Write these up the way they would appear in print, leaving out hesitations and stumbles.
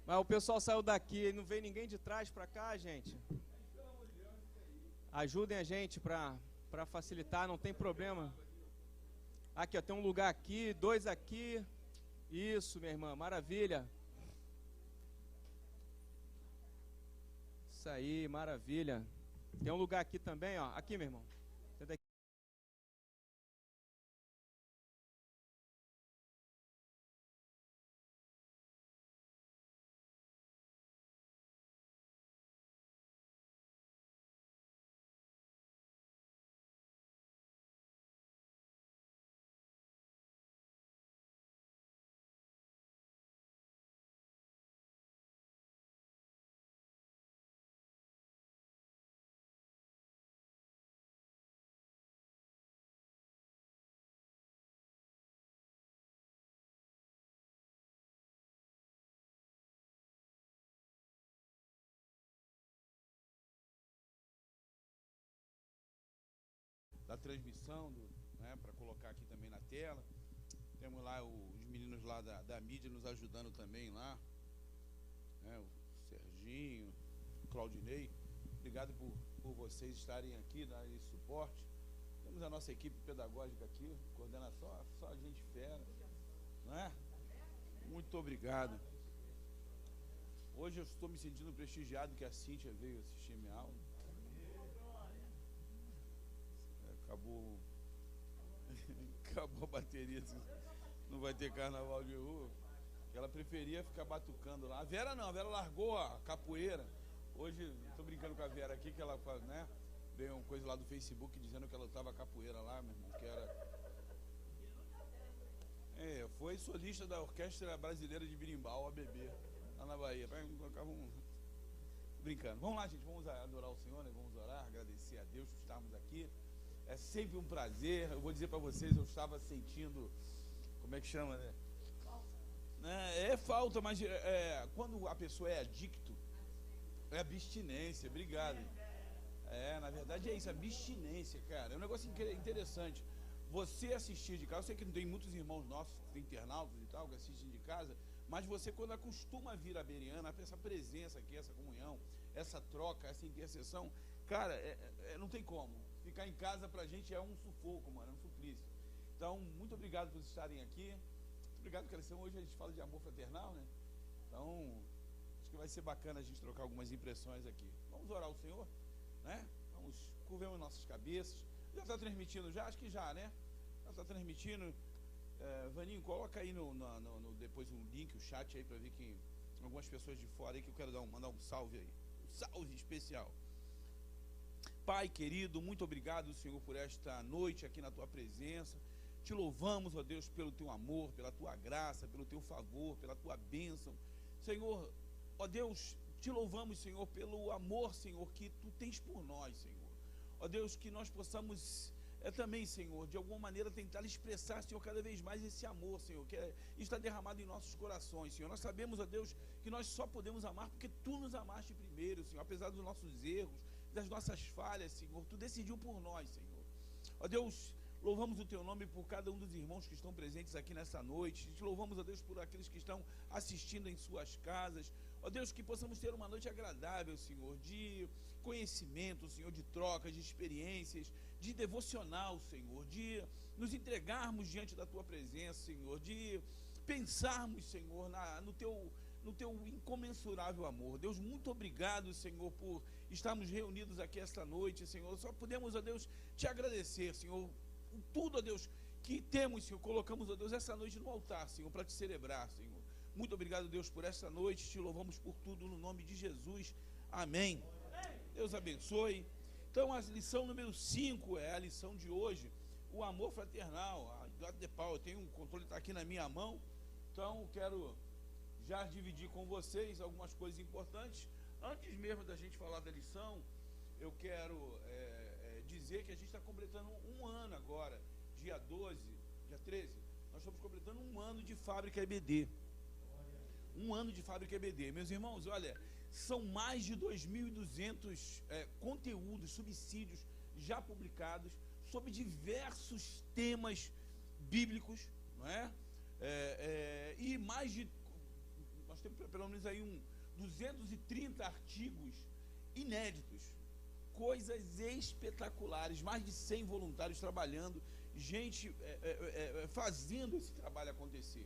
Mas o pessoal saiu daqui, não veio ninguém de trás para cá, gente. Ajudem a gente para facilitar, não tem problema. Aqui, ó, tem um lugar aqui, 2 aqui. Isso, minha irmã, maravilha. Isso aí, maravilha. Tem um lugar aqui também, ó. Aqui, meu irmão. Senta aqui. Da transmissão, né, para colocar aqui também na tela. Temos lá os meninos lá da mídia nos ajudando também lá, né, o Serginho, o Claudinei. Obrigado por vocês estarem aqui, dar esse suporte. Temos a nossa equipe pedagógica aqui, coordenação, só gente fera, não é? Muito obrigado. Hoje eu estou me sentindo prestigiado que a Cíntia veio assistir minha aula. Acabou a bateria, não vai ter carnaval de rua. Ela preferia ficar batucando lá. A Vera não, a Vera largou a capoeira. Hoje, estou brincando com a Vera aqui, que ela, né, veio uma coisa lá do Facebook dizendo que ela lutava capoeira lá, meu irmão, que era... foi solista da Orquestra Brasileira de Birimbau, ABB, lá na Bahia. Brincando. Vamos lá, gente, vamos adorar o Senhor, né? Vamos orar, agradecer a Deus por estarmos aqui. É sempre um prazer. Eu vou dizer para vocês, eu estava sentindo, como é que chama, né? É falta, mas quando a pessoa é adicto, é abstinência. Obrigado. Na verdade é isso, abstinência, cara. É um negócio interessante. Você assistir de casa, eu sei que não tem muitos irmãos nossos, tem internautas e tal, que assistem de casa, mas você, quando acostuma a vir a Bereana, essa presença aqui, essa comunhão, essa troca, essa intercessão, cara, não tem como. Ficar em casa pra gente é um sufoco, mano, é um suplício. Então, muito obrigado por estarem aqui. Muito obrigado, Crescão. Hoje a gente fala de amor fraternal, né? Então, acho que vai ser bacana a gente trocar algumas impressões aqui. Vamos orar ao Senhor, né? Vamos, curvemos nossas cabeças. Já está transmitindo já? Acho que já, né? Já está transmitindo. Vaninho, coloca aí depois um link, o chat aí, para ver quem... Algumas pessoas de fora aí que eu quero mandar um salve aí. Um salve especial. Pai querido, muito obrigado, Senhor, por esta noite aqui na Tua presença. Te louvamos, ó Deus, pelo Teu amor, pela Tua graça, pelo Teu favor, pela Tua bênção. Senhor, ó Deus, te louvamos, Senhor, pelo amor, Senhor, que Tu tens por nós, Senhor. Ó Deus, que nós possamos também, Senhor, de alguma maneira tentar expressar, Senhor, cada vez mais esse amor, Senhor, que está derramado em nossos corações, Senhor. Nós sabemos, ó Deus, que nós só podemos amar porque Tu nos amaste primeiro, Senhor, apesar dos nossos erros, das nossas falhas, Senhor. Tu decidiu por nós, Senhor. Ó Deus, louvamos o Teu nome por cada um dos irmãos que estão presentes aqui nessa noite. Te louvamos, ó Deus, por aqueles que estão assistindo em suas casas. Ó Deus, que possamos ter uma noite agradável, Senhor, de conhecimento, Senhor, de trocas, de experiências, de devocional, Senhor, de nos entregarmos diante da Tua presença, Senhor, de pensarmos, Senhor, no Teu incomensurável amor. Deus, muito obrigado, Senhor, por estarmos reunidos aqui esta noite, Senhor. Só podemos, ó Deus, Te agradecer, Senhor, por tudo, ó Deus, que temos, Senhor. Colocamos, ó Deus, essa noite no altar, Senhor, para Te celebrar, Senhor. Muito obrigado, Deus, por esta noite. Te louvamos por tudo no nome de Jesus. Amém. Deus abençoe. Então, a lição número 5 é a lição de hoje, o amor fraternal. Eu tenho um controle, está aqui na minha mão, então quero já dividir com vocês algumas coisas importantes. Antes mesmo da gente falar da lição, eu quero dizer que a gente está completando um ano agora, dia 13, nós estamos completando um ano de Fábrica EBD. Um ano de Fábrica EBD. Meus irmãos, olha, são mais de 2.200 conteúdos, subsídios já publicados sobre diversos temas bíblicos, não é? E mais de nós temos pelo menos aí 230 artigos inéditos, coisas espetaculares, mais de 100 voluntários trabalhando, gente fazendo esse trabalho acontecer.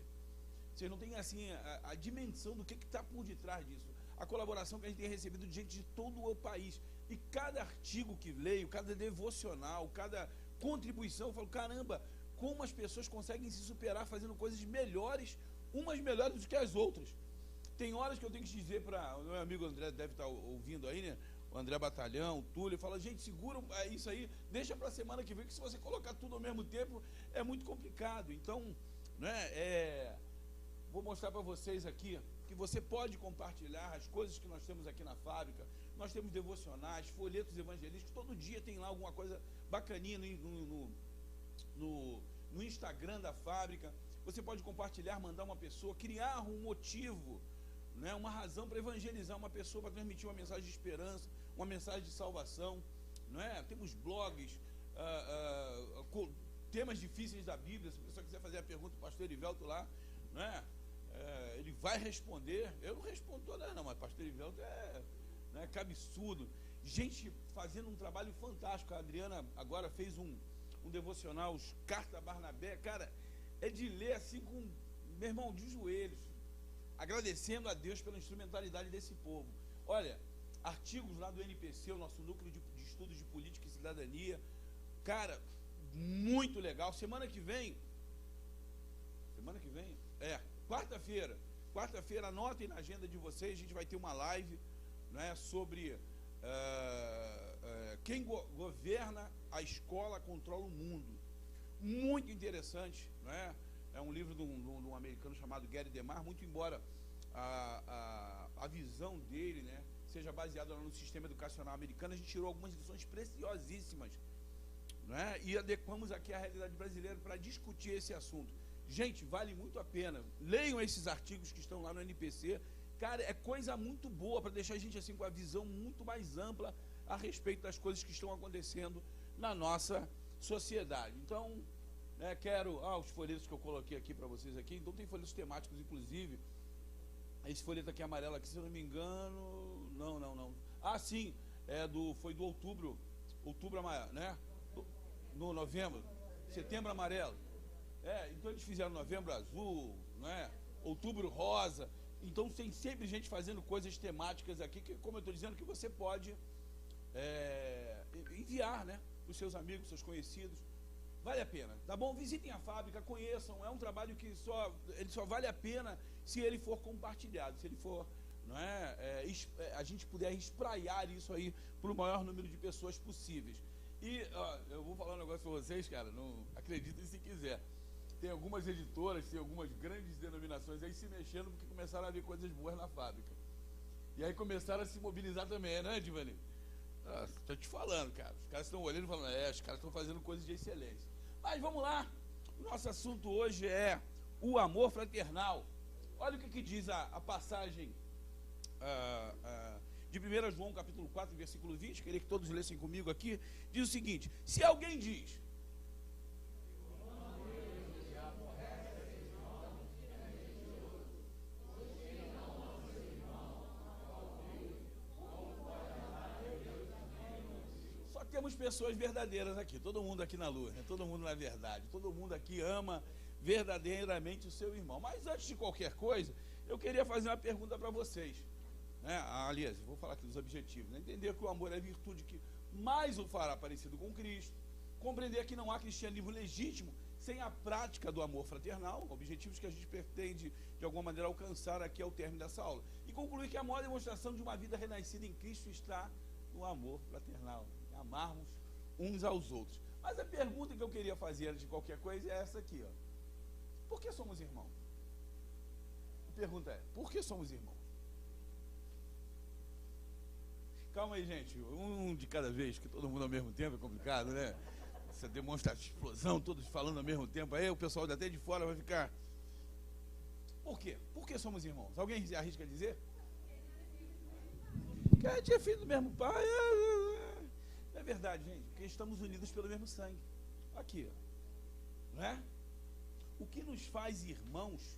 Vocês não têm assim a dimensão do que está por detrás disso, a colaboração que a gente tem recebido de gente de todo o país, e cada artigo que leio, cada devocional, cada contribuição, eu falo, caramba, como as pessoas conseguem se superar fazendo coisas melhores, umas melhores do que as outras. Tem horas que eu tenho que dizer para o meu amigo André, deve estar ouvindo aí, né? O André Batalhão, o Túlio, fala, gente, segura isso aí, deixa para a semana que vem, que se você colocar tudo ao mesmo tempo, é muito complicado. Então, né, vou mostrar para vocês aqui, que você pode compartilhar as coisas que nós temos aqui na fábrica. Nós temos devocionais, folhetos evangelísticos, todo dia tem lá alguma coisa bacaninha no Instagram da fábrica. Você pode compartilhar, mandar uma pessoa, criar um motivo, né, uma razão para evangelizar uma pessoa, para transmitir uma mensagem de esperança, uma mensagem de salvação, não é? Temos blogs, temas difíceis da Bíblia. Se a pessoa quiser fazer a pergunta para o pastor Erivelto lá, não é? Ele vai responder. Eu não respondo todas não, mas o pastor Erivelto é cabeçudo. Gente fazendo um trabalho fantástico. A Adriana agora fez um devocional, os Carta Barnabé, cara, é de ler assim com, meu irmão, de joelhos, agradecendo a Deus pela instrumentalidade desse povo. Olha, artigos lá do NPC, o nosso núcleo de estudos de política e cidadania, cara, muito legal. Semana que vem, quarta-feira, anotem na agenda de vocês, a gente vai ter uma live, né, sobre quem governa a escola controla o mundo. Muito interessante, né? É um livro de um americano chamado Gary DeMar, muito embora a visão dele, né, seja baseada no sistema educacional americano, a gente tirou algumas lições preciosíssimas, né, e adequamos aqui a realidade brasileira para discutir esse assunto. Gente, vale muito a pena. Leiam esses artigos que estão lá no NPC. Cara, é coisa muito boa para deixar a gente assim com a visão muito mais ampla a respeito das coisas que estão acontecendo na nossa sociedade. Então, né, quero os folhetos que eu coloquei aqui para vocês aqui. Então tem folhetos temáticos, inclusive. Esse folheto aqui amarelo aqui, se eu não me engano, não. Sim, foi do outubro amarelo, né? No novembro, setembro amarelo. Então eles fizeram novembro azul, né? Outubro rosa. Então tem sempre gente fazendo coisas temáticas aqui, que, como eu estou dizendo, que você pode enviar, né, para os seus amigos, seus conhecidos. Vale a pena, tá bom? Visitem a fábrica, conheçam. É um trabalho que ele só vale a pena se ele for compartilhado, se ele for, não a gente puder espraiar isso aí para o maior número de pessoas possíveis. E eu vou falar um negócio para vocês, cara, não acreditem se quiser. Tem algumas editoras, tem algumas grandes denominações aí se mexendo, porque começaram a ver coisas boas na fábrica. E aí começaram a se mobilizar também, né, Divani? Estou te falando, cara. Os caras estão olhando e falando, os caras estão fazendo coisas de excelência. Mas vamos lá. O nosso assunto hoje é o amor fraternal. Olha o que diz a passagem de 1 João, capítulo 4, versículo 20. Queria que todos lessem comigo aqui. Diz o seguinte: se alguém diz... Temos pessoas verdadeiras aqui, todo mundo aqui na luz, né? Todo mundo na verdade, todo mundo aqui ama verdadeiramente o seu irmão. Mas antes de qualquer coisa, eu queria fazer uma pergunta para vocês, né? Aliás, vou falar aqui dos objetivos, né? Entender que o amor é a virtude que mais o fará parecido com Cristo, compreender que não há cristianismo legítimo sem a prática do amor fraternal, objetivos que a gente pretende de alguma maneira alcançar aqui ao término dessa aula, e concluir que a maior demonstração de uma vida renascida em Cristo está no amor fraternal, amarmos uns aos outros. Mas a pergunta que eu queria fazer antes de qualquer coisa é essa aqui, ó. Por que somos irmãos? A pergunta é, por que somos irmãos? Calma aí, gente, um de cada vez, que todo mundo ao mesmo tempo é complicado, né? Essa demonstração, explosão, todos falando ao mesmo tempo, aí o pessoal até de fora vai ficar... Por quê? Por que somos irmãos? Alguém se arrisca a dizer? Que a gente é filho do mesmo pai. É verdade, gente, porque estamos unidos pelo mesmo sangue. Aqui, ó. Não é? O que nos faz irmãos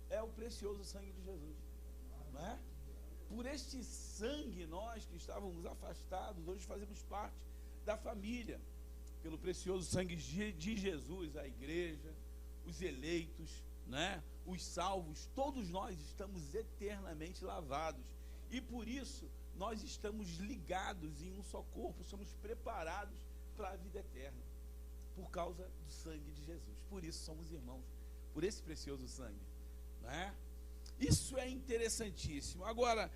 é o precioso sangue de Jesus. não é? Por este sangue, nós que estávamos afastados, hoje fazemos parte da família. Pelo precioso sangue de Jesus, a igreja, os eleitos, né? Os salvos, todos nós estamos eternamente lavados. E por isso, nós estamos ligados em um só corpo, somos preparados para a vida eterna. Por causa do sangue de Jesus. Por isso somos irmãos, por esse precioso sangue, né? Isso é interessantíssimo. Agora,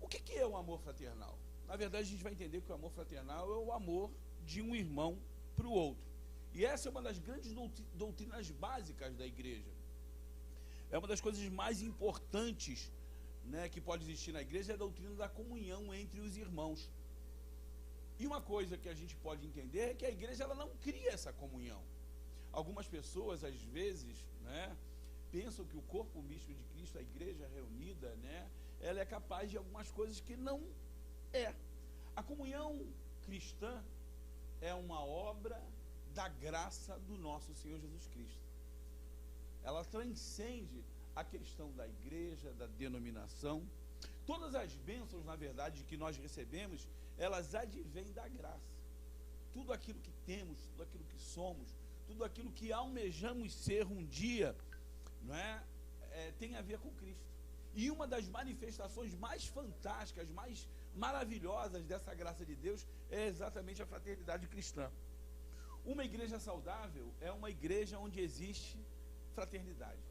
o que é o amor fraternal? Na verdade, a gente vai entender que o amor fraternal é o amor de um irmão para o outro. E essa é uma das grandes doutrinas básicas da igreja. É uma das coisas mais importantes, né, que pode existir na igreja, é a doutrina da comunhão entre os irmãos. E uma coisa que a gente pode entender é que a igreja ela não cria essa comunhão. Algumas pessoas, às vezes, né, pensam que o corpo místico de Cristo, a igreja reunida, né, ela é capaz de algumas coisas que não é. A comunhão cristã é uma obra da graça do nosso Senhor Jesus Cristo. Ela transcende a questão da igreja, da denominação. Todas as bênçãos, na verdade, que nós recebemos, elas advêm da graça. Tudo aquilo que temos, tudo aquilo que somos, tudo aquilo que almejamos ser um dia, não é? Tem a ver com Cristo. E uma das manifestações mais fantásticas, mais maravilhosas dessa graça de Deus é exatamente a fraternidade cristã. Uma igreja saudável é uma igreja onde existe fraternidade.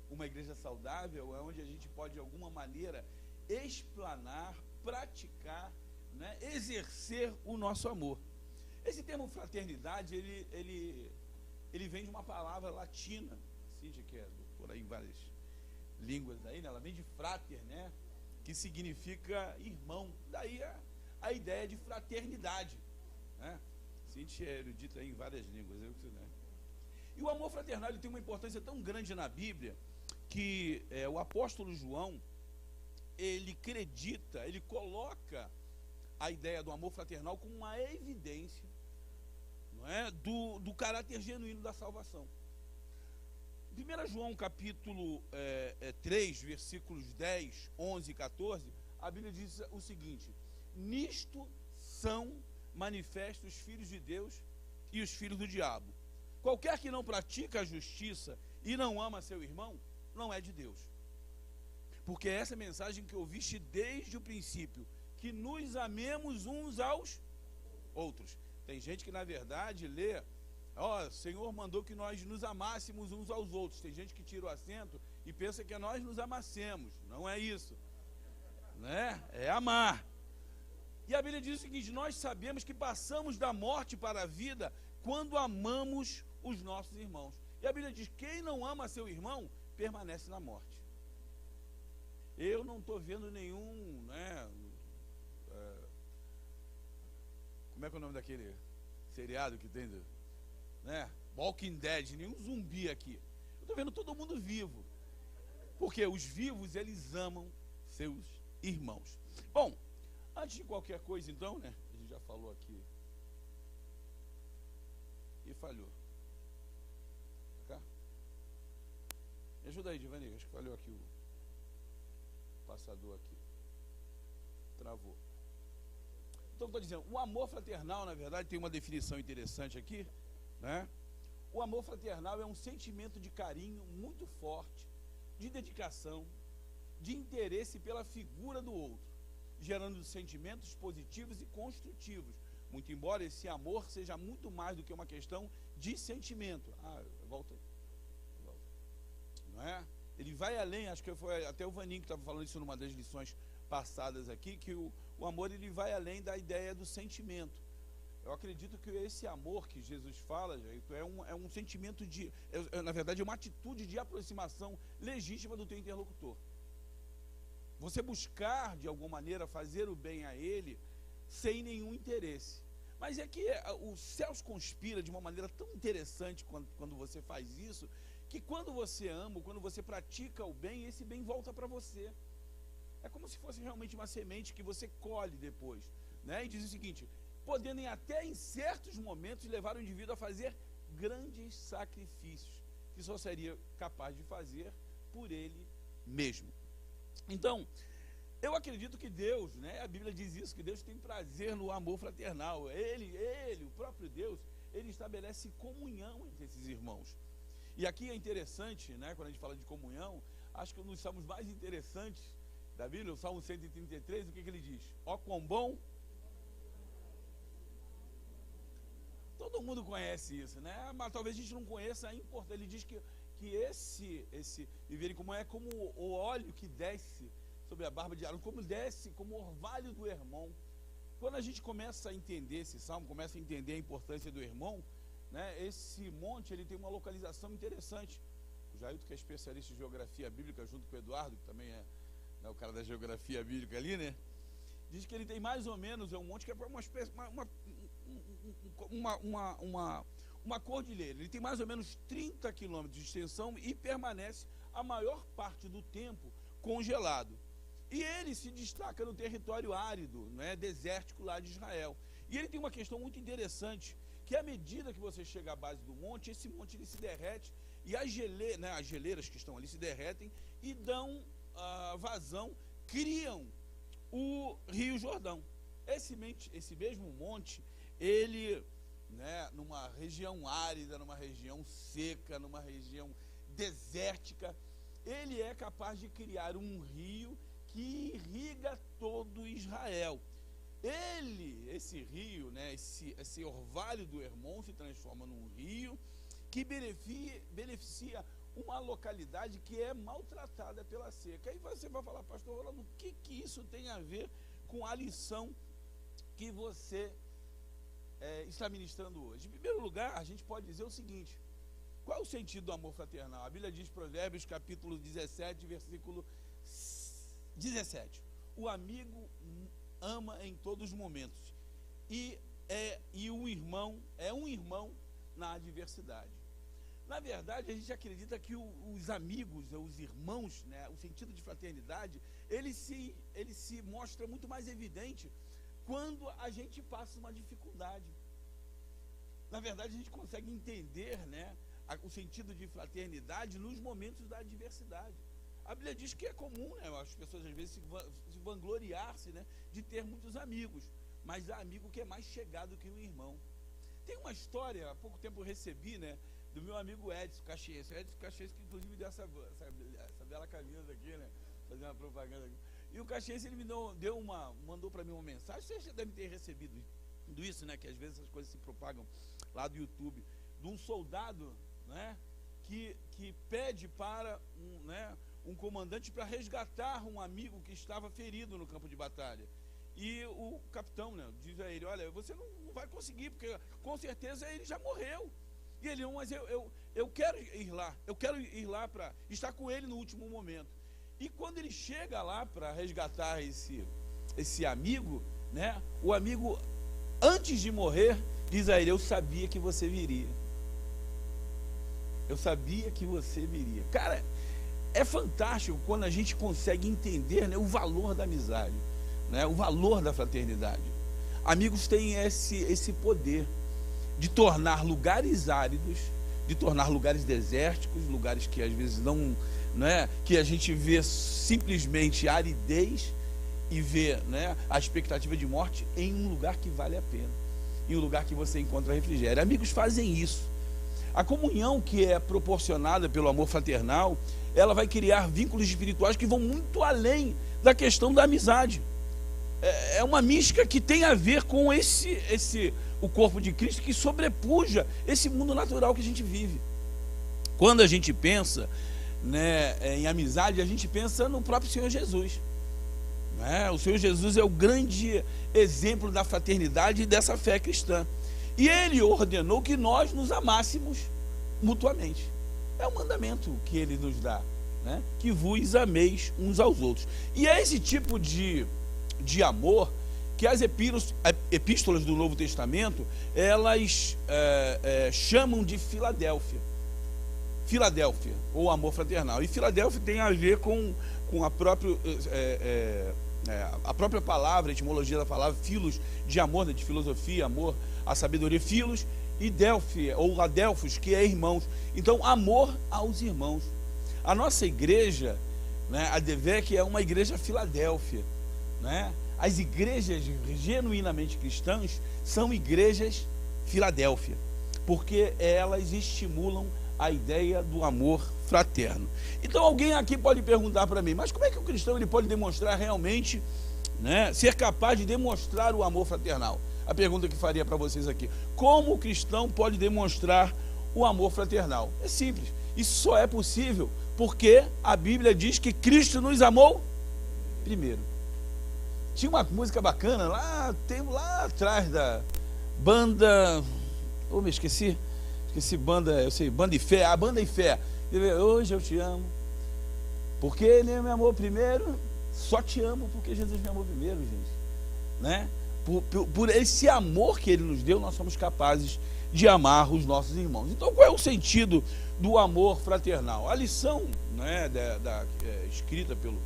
Uma igreja saudável é onde a gente pode, de alguma maneira, explanar, praticar, né, exercer o nosso amor. Esse termo fraternidade, ele vem de uma palavra latina, Cíntia, que é doutora em várias línguas aí, né? Ela vem de frater, né, que significa irmão. Daí a ideia de fraternidade, né? Cíntia é erudita em várias línguas, né? E o amor fraternal ele tem uma importância tão grande na Bíblia que o apóstolo João, ele acredita, ele coloca a ideia do amor fraternal como uma evidência, não é, do caráter genuíno da salvação. 1 João capítulo 3, versículos 10, 11 e 14, a Bíblia diz o seguinte: nisto são manifestos os filhos de Deus e os filhos do diabo. Qualquer que não pratica a justiça e não ama seu irmão, não é de Deus. Porque é essa mensagem que ouviste desde o princípio, que nos amemos uns aos outros. Tem gente que na verdade lê, o Senhor mandou que nós nos amássemos uns aos outros. Tem gente que tira o acento e pensa que nós nos amassemos. Não é isso, né? É amar. E a Bíblia diz o seguinte: nós sabemos que passamos da morte para a vida quando amamos os nossos irmãos. E a Bíblia diz: quem não ama seu irmão, permanece na morte. Eu não estou vendo nenhum, né, como é que é o nome daquele seriado que tem, né, Walking Dead, nenhum zumbi aqui. Eu estou vendo todo mundo vivo, porque os vivos, eles amam seus irmãos. Bom, antes de qualquer coisa então, né, a gente já falou aqui e falhou. Cá? Me ajuda aí, Divani, acho que falhou aqui o passador aqui. Travou. Então, estou dizendo, o amor fraternal, na verdade, tem uma definição interessante aqui, né? O amor fraternal é um sentimento de carinho muito forte, de dedicação, de interesse pela figura do outro, gerando sentimentos positivos e construtivos, muito embora esse amor seja muito mais do que uma questão de sentimento. Volta aí. Não é? Ele vai além, acho que foi até o Vaninho que estava falando isso numa das lições passadas aqui, que o amor ele vai além da ideia do sentimento. Eu acredito que esse amor que Jesus fala, Jair, é um sentimento na verdade é uma atitude de aproximação legítima do teu interlocutor. Você buscar de alguma maneira fazer o bem a ele sem nenhum interesse. Mas é que os céus conspiram de uma maneira tão interessante quando você faz isso, que quando você ama, quando você pratica o bem, esse bem volta para você. É como se fosse realmente uma semente que você colhe depois, né? E diz o seguinte: podendo até em certos momentos levar o indivíduo a fazer grandes sacrifícios, que só seria capaz de fazer por ele mesmo. Então, eu acredito que Deus, né, a Bíblia diz isso, que Deus tem prazer no amor fraternal. Ele, o próprio Deus, ele estabelece comunhão entre esses irmãos. E aqui é interessante, né, quando a gente fala de comunhão, acho que um dos salmos mais interessantes da Bíblia, o Salmo 133, o que ele diz? Ó quão bom. Todo mundo conhece isso, né? Mas talvez a gente não conheça a importância. Ele diz que esse viver em comunhão é como o óleo que desce sobre a barba de Arão, como desce, como o orvalho do Hermon. Quando a gente começa a entender esse salmo, começa a entender a importância do Hermon, né, esse monte ele tem uma localização interessante. O Jailton, que é especialista em geografia bíblica, junto com o Eduardo, que também é, né, o cara da geografia bíblica ali, né? Diz que ele tem mais ou menos, é um monte que é uma espécie, uma cordilheira. Ele tem mais ou menos 30 quilômetros de extensão e permanece a maior parte do tempo congelado. E ele se destaca no território árido, né, desértico lá de Israel. E ele tem uma questão muito interessante, que à medida que você chega à base do monte, esse monte ele se derrete e as geleiras que estão ali se derretem e dão vazão, criam o Rio Jordão. Esse mesmo monte, ele, né, numa região árida, numa região seca, numa região desértica, ele é capaz de criar um rio que irriga todo Israel. Esse rio, né, esse orvalho do Hermon se transforma num rio que beneficia uma localidade que é maltratada pela seca. Aí você vai falar, pastor Rolando, o que isso tem a ver com a lição que você está ministrando hoje? Em primeiro lugar, a gente pode dizer o seguinte: qual é o sentido do amor fraternal? A Bíblia diz, Provérbios, capítulo 17, versículo 17: o amigo ama em todos os momentos e um irmão é um irmão na adversidade. Na verdade, a gente acredita que os amigos, os irmãos, né, o sentido de fraternidade, ele se mostra muito mais evidente quando a gente passa uma dificuldade. Na verdade, a gente consegue entender, né, o sentido de fraternidade nos momentos da adversidade. A Bíblia diz que é comum, né, as pessoas às vezes se vangloriar-se, né, de ter muitos amigos, mas há amigo que é mais chegado que um irmão. Tem uma história, há pouco tempo eu recebi, né, do meu amigo Edson Caxiense. Edson Caxiense, que inclusive deu essa bela camisa aqui, né, fazer uma propaganda aqui. E o Caxiense, ele mandou para mim uma mensagem. Vocês já devem ter recebido isso, né, que às vezes essas coisas se propagam lá do YouTube, de um soldado, né, que pede para um comandante para resgatar um amigo que estava ferido no campo de batalha. E o capitão, né, diz a ele: olha, você não vai conseguir, porque com certeza ele já morreu. E ele: não, mas eu quero ir lá para estar com ele no último momento. E quando ele chega lá para resgatar esse amigo, né, o amigo, antes de morrer, diz a ele: eu sabia que você viria. Eu sabia que você viria. Cara, é fantástico quando a gente consegue entender, né, o valor da amizade, né, o valor da fraternidade. Amigos têm esse poder de tornar lugares áridos, de tornar lugares desérticos, lugares que às vezes não é, que a gente vê simplesmente aridez e vê, né, a expectativa de morte, em um lugar que vale a pena, em um lugar que você encontra refrigério. Amigos fazem isso. A comunhão que é proporcionada pelo amor fraternal, ela vai criar vínculos espirituais que vão muito além da questão da amizade. É uma mística que tem a ver com o corpo de Cristo, que sobrepuja esse mundo natural que a gente vive. Quando a gente pensa, né, em amizade, a gente pensa no próprio Senhor Jesus, né? O Senhor Jesus é o grande exemplo da fraternidade e dessa fé cristã. E Ele ordenou que nós nos amássemos mutuamente. É o mandamento que Ele nos dá, né? Que vos ameis uns aos outros. E é esse tipo de amor que as epístolas do Novo Testamento, elas chamam de Filadélfia, ou amor fraternal. E Filadélfia tem a ver com a própria palavra, a etimologia da palavra, filos, de amor, né, de filosofia, amor, a sabedoria, filos, e Delphi, ou adelphos, que é irmãos. Então, amor aos irmãos. A nossa igreja, né? A DVEC é uma igreja Filadélfia, né? As igrejas genuinamente cristãs são igrejas Filadélfia, porque elas estimulam a ideia do amor fraterno. Então alguém aqui pode perguntar para mim, mas como é que o cristão ele pode demonstrar realmente, né, ser capaz de demonstrar o amor fraternal? A pergunta que faria para vocês aqui: como o cristão pode demonstrar o amor fraternal? É simples, isso só é possível porque a Bíblia diz que Cristo nos amou primeiro. Tinha uma música bacana lá atrás da banda, me esqueci banda, eu sei, Banda e Fé, a Banda e Fé. Hoje eu te amo, porque Ele me amou primeiro. Só te amo porque Jesus me amou primeiro, gente, né? Por esse amor que Ele nos deu, nós somos capazes de amar os nossos irmãos. Então, qual é o sentido do amor fraternal? A lição, né, escrita pelo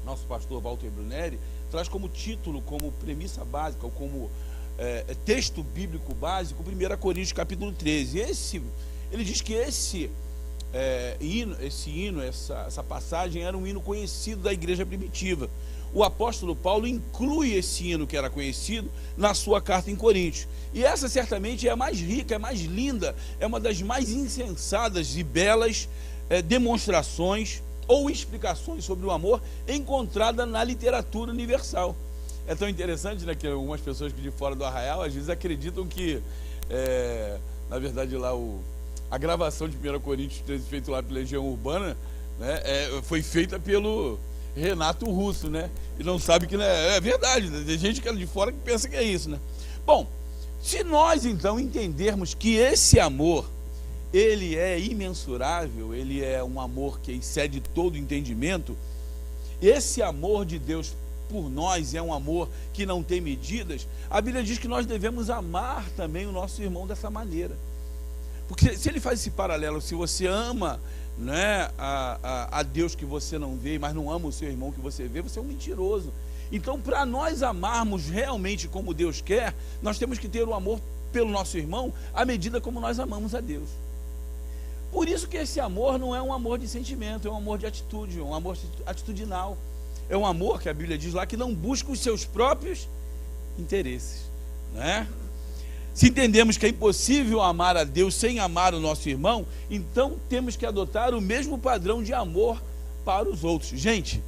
nosso pastor Walter Bruneri, traz como título, como premissa básica, ou como texto bíblico básico, 1 Coríntios capítulo 13. Ele diz que esse hino, essa passagem era um hino conhecido da igreja primitiva. O apóstolo Paulo inclui esse hino que era conhecido na sua carta em Coríntios. E essa certamente é a mais rica, é a mais linda, é uma das mais insensadas e belas demonstrações ou explicações sobre o amor encontrada na literatura universal. É tão interessante, né, que algumas pessoas que de fora do Arraial às vezes acreditam que, na verdade, lá a gravação de 1 Coríntios 13, feita lá pela Legião Urbana, né, foi feita pelo Renato Russo, né? E não sabe que, né, é verdade, né? Tem gente que é de fora que pensa que é isso, né? Bom, se nós então entendermos que esse amor, ele é imensurável, ele é um amor que excede todo entendimento, esse amor de Deus por nós é um amor que não tem medidas, a Bíblia diz que nós devemos amar também o nosso irmão dessa maneira. Porque se ele faz esse paralelo, se você ama, né, a Deus que você não vê, mas não ama o seu irmão que você vê, você é um mentiroso. Então, para nós amarmos realmente como Deus quer, nós temos que ter o amor pelo nosso irmão à medida como nós amamos a Deus. Por isso que esse amor não é um amor de sentimento, é um amor de atitude, um amor atitudinal. É um amor que a Bíblia diz lá que não busca os seus próprios interesses, né? Se entendemos que é impossível amar a Deus sem amar o nosso irmão, então temos que adotar o mesmo padrão de amor para os outros. Gente,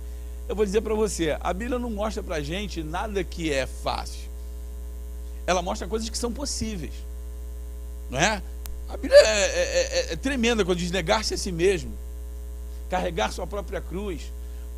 eu vou dizer para você, a Bíblia não mostra para a gente nada que é fácil. Ela mostra coisas que são possíveis, não é? A Bíblia é tremenda quando diz negar-se a si mesmo, carregar sua própria cruz,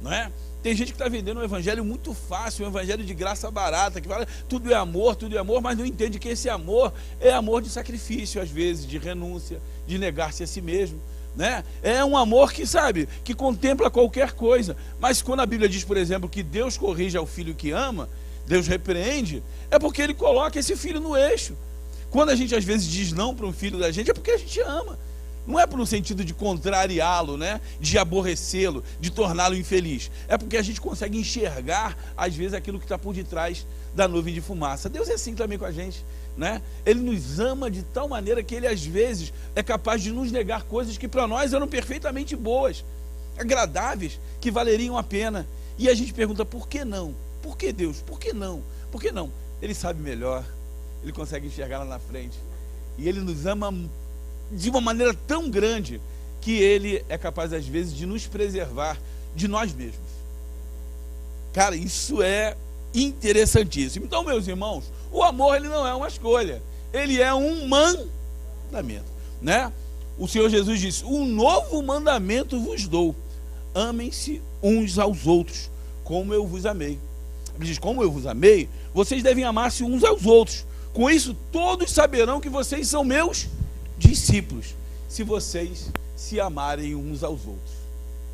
não é? Tem gente que está vendendo um evangelho muito fácil, um evangelho de graça barata, que fala tudo é amor, mas não entende que esse amor é amor de sacrifício, às vezes, de renúncia, de negar-se a si mesmo, né? É um amor que, sabe, que contempla qualquer coisa. Mas quando a Bíblia diz, por exemplo, que Deus corrige ao filho que ama, Deus repreende, é porque Ele coloca esse filho no eixo. Quando a gente às vezes diz não para um filho da gente, é porque a gente ama. Não é por um sentido de contrariá-lo, né? De aborrecê-lo, de torná-lo infeliz. É porque a gente consegue enxergar, às vezes, aquilo que está por detrás da nuvem de fumaça. Deus é assim também com a gente, né? Ele nos ama de tal maneira que Ele, às vezes, é capaz de nos negar coisas que para nós eram perfeitamente boas, agradáveis, que valeriam a pena. E a gente pergunta, por que não? Por que Deus? Por que não? Por que não? Ele sabe melhor, Ele consegue enxergar lá na frente. E Ele nos ama de uma maneira tão grande que Ele é capaz, às vezes, de nos preservar de nós mesmos. Cara, isso é interessantíssimo. Então, meus irmãos, o amor, ele não é uma escolha, ele é um mandamento, né? O Senhor Jesus disse, um novo mandamento vos dou, amem-se uns aos outros, como eu vos amei. Ele diz, como eu vos amei, vocês devem amar-se uns aos outros. Com isso, todos saberão que vocês são meus discípulos, se vocês se amarem uns aos outros.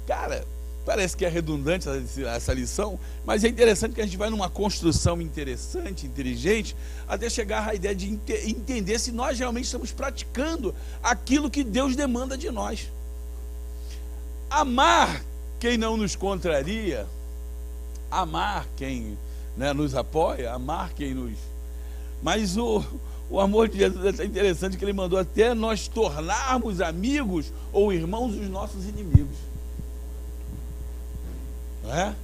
Cara, parece que é redundante essa lição, mas é interessante que a gente vai numa construção interessante, inteligente, até chegar à ideia de entender se nós realmente estamos praticando aquilo que Deus demanda de nós. Amar quem não nos contraria, amar quem, né, nos apoia, amar quem nos... Mas o amor de Jesus é tão interessante que Ele mandou até nós tornarmos amigos ou irmãos dos nossos inimigos. não é?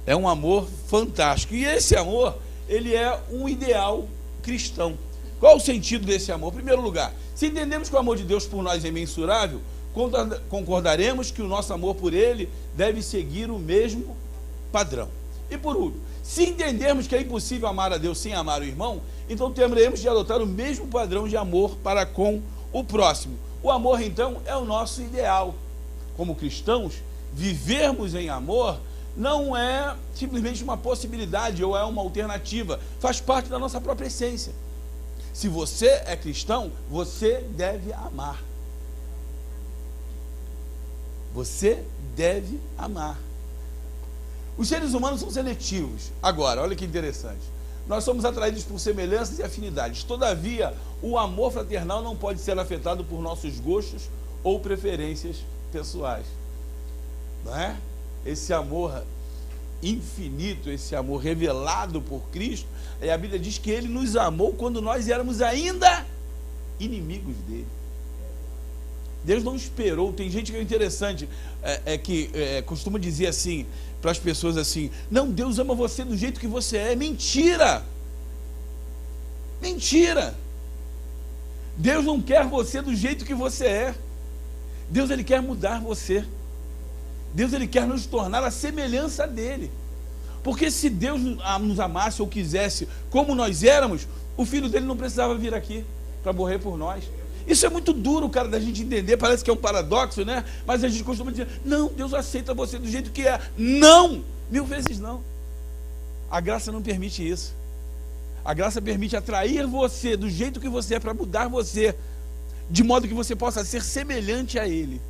É um amor fantástico. E esse amor, ele é um ideal cristão. Qual o sentido desse amor? Em primeiro lugar, se entendemos que o amor de Deus por nós é imensurável, concordaremos que o nosso amor por Ele deve seguir o mesmo padrão. E por último, se entendermos que é impossível amar a Deus sem amar o irmão, então teremos de adotar o mesmo padrão de amor para com o próximo. O amor, então, é o nosso ideal. Como cristãos, vivermos em amor não é simplesmente uma possibilidade ou é uma alternativa, faz parte da nossa própria essência. Se você é cristão, você deve amar. Você deve amar. Os seres humanos são seletivos. Agora, olha que interessante. Nós somos atraídos por semelhanças e afinidades. Todavia, o amor fraternal não pode ser afetado por nossos gostos ou preferências pessoais. Não é? Esse amor infinito, esse amor revelado por Cristo, a Bíblia diz que Ele nos amou quando nós éramos ainda inimigos dele. Deus não esperou. Tem gente que é interessante, costuma dizer assim para as pessoas assim: não, Deus ama você do jeito que você é. Mentira! Mentira! Deus não quer você do jeito que você é. Deus, Ele quer mudar você. Deus, Ele quer nos tornar a semelhança dEle. Porque se Deus nos amasse ou quisesse como nós éramos, o Filho dEle não precisava vir aqui para morrer por nós. Isso é muito duro, cara, da gente entender. Parece que é um paradoxo, né? Mas a gente costuma dizer: não, Deus aceita você do jeito que é. Não! 1000 vezes não. A graça não permite isso. A graça permite atrair você do jeito que você é, para mudar você, de modo que você possa ser semelhante a Ele.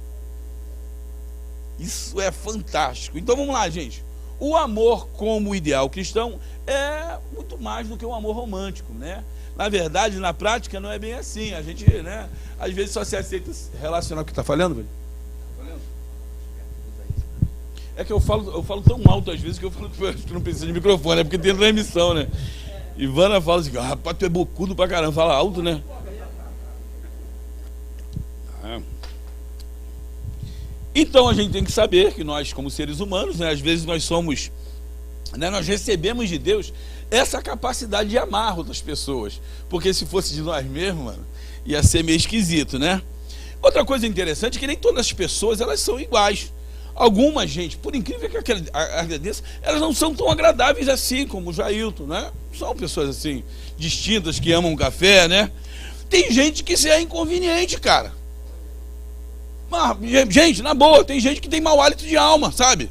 Isso é fantástico. Então vamos lá, gente. O amor como ideal cristão é muito mais do que um amor romântico, né? Na verdade, na prática, não é bem assim. A gente, né, às vezes só se aceita relacionar. O que está falando, velho? É que eu falo tão alto às vezes que eu falo que não precisa de microfone, é porque tem transmissão, né? Ivana fala assim: rapaz, tu é bocudo pra caramba, fala alto, né? Então a gente tem que saber que nós, como seres humanos, né, às vezes nós somos, né, nós recebemos de Deus essa capacidade de amar outras pessoas, porque se fosse de nós mesmos, mano, ia ser meio esquisito, né? Outra coisa interessante é que nem todas as pessoas elas são iguais. Algumas, gente, por incrível que agradeça, elas não são tão agradáveis assim como o Jailton, né? São pessoas assim distintas que amam café, né? Tem gente que é inconveniente, cara. Mas, gente, na boa, tem gente que tem mau hálito de alma, sabe?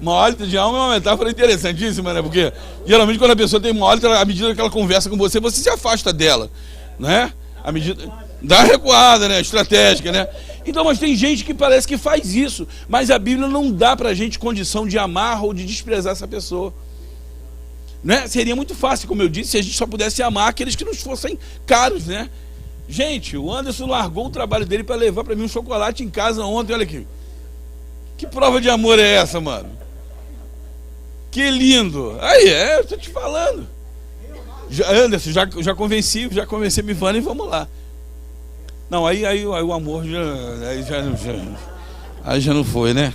Mau hálito de alma é uma metáfora interessantíssima, né? Porque geralmente quando a pessoa tem mau hálito, à medida que ela conversa com você, você se afasta dela, né? À medida dá uma recuada, né? Estratégica, né? Então, mas tem gente que parece que faz isso, mas a Bíblia não dá pra gente condição de amar ou de desprezar essa pessoa, né? Seria muito fácil, como eu disse, se a gente só pudesse amar aqueles que nos fossem caros, né? Gente, o Anderson largou o trabalho dele para levar para mim um chocolate em casa ontem. Olha aqui. Que prova de amor é essa, mano? Que lindo. Aí, eu tô te falando. Anderson, já convenci a Ivana e vamos lá. Não, aí o amor já não foi, né?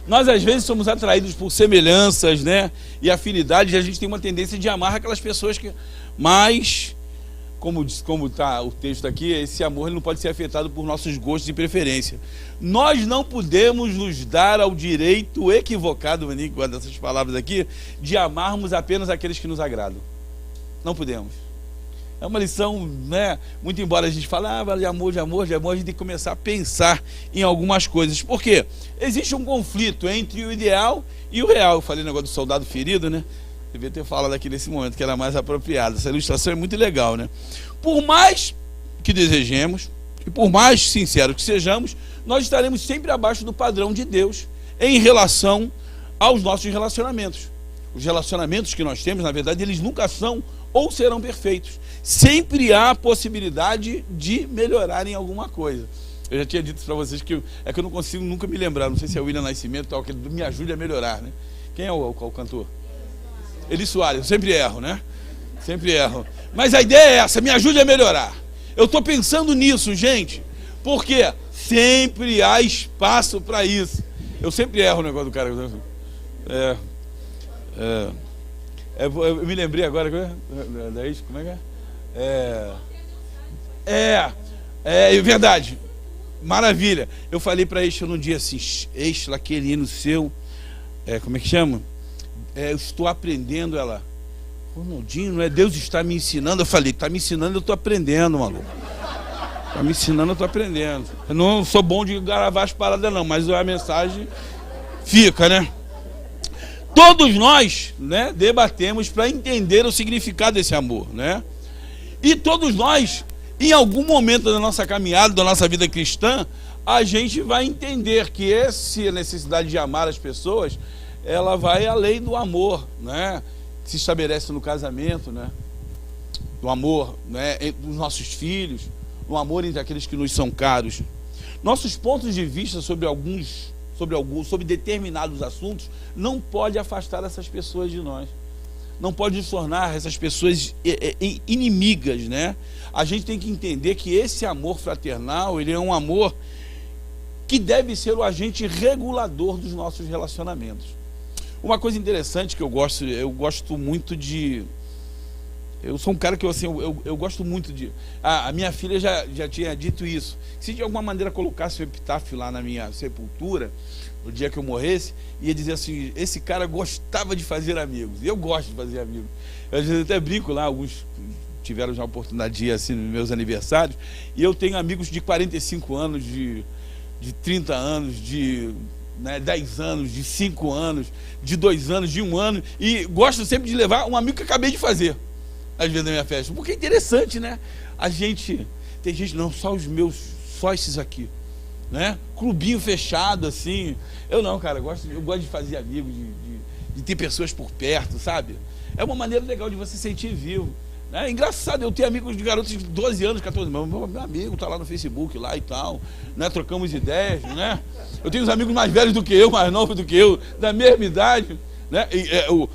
Nós às vezes somos atraídos por semelhanças, né? E afinidades, e a gente tem uma tendência de amar aquelas pessoas que mais... Como está o texto aqui, esse amor ele não pode ser afetado por nossos gostos e preferência. Nós não podemos nos dar ao direito equivocado, Manique, guarda essas palavras aqui, de amarmos apenas aqueles que nos agradam. Não podemos. É uma lição, né? Muito embora a gente fale de amor, a gente tem que começar a pensar em algumas coisas. Por quê? Existe um conflito entre o ideal e o real. Eu falei o negócio do soldado ferido, né? Devia ter falado aqui nesse momento, que era mais apropriado. Essa ilustração é muito legal, né? Por mais que desejemos, e por mais sinceros que sejamos, nós estaremos sempre abaixo do padrão de Deus em relação aos nossos relacionamentos. Os relacionamentos que nós temos, na verdade, eles nunca são ou serão perfeitos. Sempre há a possibilidade de melhorar em alguma coisa. Eu já tinha dito para vocês que eu não consigo nunca me lembrar, não sei se é o William Nascimento, tal, que ele me ajude a melhorar, né? Quem é o cantor? Eli Soares. Eu sempre erro, né? Sempre erro. Mas a ideia é essa, me ajude a melhorar. Eu estou pensando nisso, gente, porque sempre há espaço para isso. Eu sempre erro o negócio do cara. Eu me lembrei agora, como é que é? É verdade. Maravilha. Eu falei para Eixa num dia assim, Eixa, aquele hino seu, como é que chama? Eu estou aprendendo. Ela, Ronaldinho, não é? Deus está me ensinando. Eu falei, está me ensinando, eu estou aprendendo, maluco. Está me ensinando, eu estou aprendendo. Eu não sou bom de gravar as paradas não, mas a mensagem fica, né? Todos nós, né, debatemos para entender o significado desse amor, né? E todos nós, em algum momento da nossa caminhada, da nossa vida cristã, a gente vai entender que essa necessidade de amar as pessoas, ela vai além do amor, né, que se estabelece no casamento, né? Do amor, né, dos nossos filhos, do amor entre aqueles que nos são caros. Nossos pontos de vista sobre determinados assuntos não pode afastar essas pessoas de nós. Não pode nos tornar essas pessoas inimigas, né? A gente tem que entender que esse amor fraternal, ele é um amor que deve ser o agente regulador dos nossos relacionamentos. Uma coisa interessante que eu gosto muito de... Eu sou um cara que eu gosto muito de... A minha filha já tinha dito isso. Se de alguma maneira colocasse o epitáfio lá na minha sepultura, no dia que eu morresse, ia dizer assim, esse cara gostava de fazer amigos. Eu gosto de fazer amigos. Eu às vezes até brinco lá, alguns tiveram já a oportunidade de ir assim nos meus aniversários, e eu tenho amigos de 45 anos, de 30 anos, de 10 anos, de 5 anos, de 2 anos, de 1 ano, e gosto sempre de levar um amigo que acabei de fazer, às vezes na minha festa, porque é interessante, né? Tem gente, não, só esses aqui, né? Clubinho fechado, assim. Eu não, cara, eu gosto de fazer amigos, de ter pessoas por perto, sabe? É uma maneira legal de você sentir vivo, né? É engraçado, eu tenho amigos de garotos de 12 anos, 14 anos, meu amigo tá lá no Facebook, lá e tal, né? Trocamos ideias, né? Eu tenho uns amigos mais velhos do que eu, mais novos do que eu, da mesma idade, né?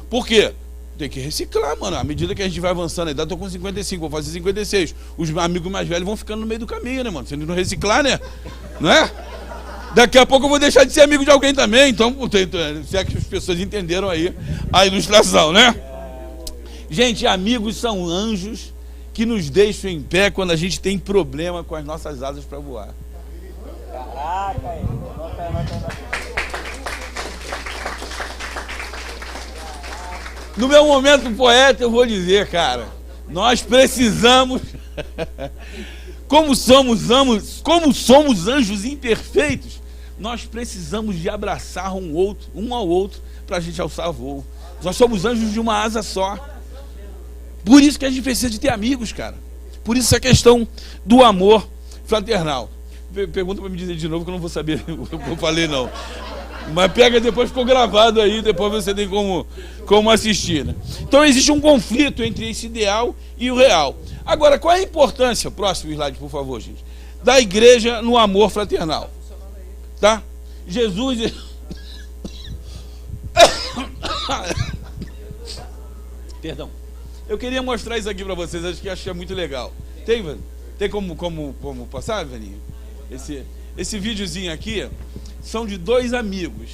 Por quê? Tem que reciclar, mano. À medida que a gente vai avançando a idade, eu tô com 55, vou fazer 56. Os amigos mais velhos vão ficando no meio do caminho, né, mano? Se eles não reciclar, né? Não é? Daqui a pouco eu vou deixar de ser amigo de alguém também. Então, se é que as pessoas entenderam aí a ilustração, né? Gente, amigos são anjos que nos deixam em pé quando a gente tem problema com as nossas asas para voar. Caraca, aí. No meu momento poeta, eu vou dizer, cara, nós precisamos, como somos anjos imperfeitos, nós precisamos de abraçar um ao outro, para a gente alçar voo. Nós somos anjos de uma asa só. Por isso que a gente precisa de ter amigos, cara. Por isso a questão do amor fraternal. Pergunta para me dizer de novo, que eu não vou saber o que eu falei, não. Mas pega depois, ficou gravado aí, depois você tem como assistir, né? Então existe um conflito entre esse ideal e o real. Agora, qual é a importância, próximo slide, por favor, gente, da igreja no amor fraternal? Tá? Jesus... Perdão. Eu queria mostrar isso aqui para vocês, acho que é muito legal. Tem como passar, Vaninho? Esse videozinho aqui são de 2 amigos.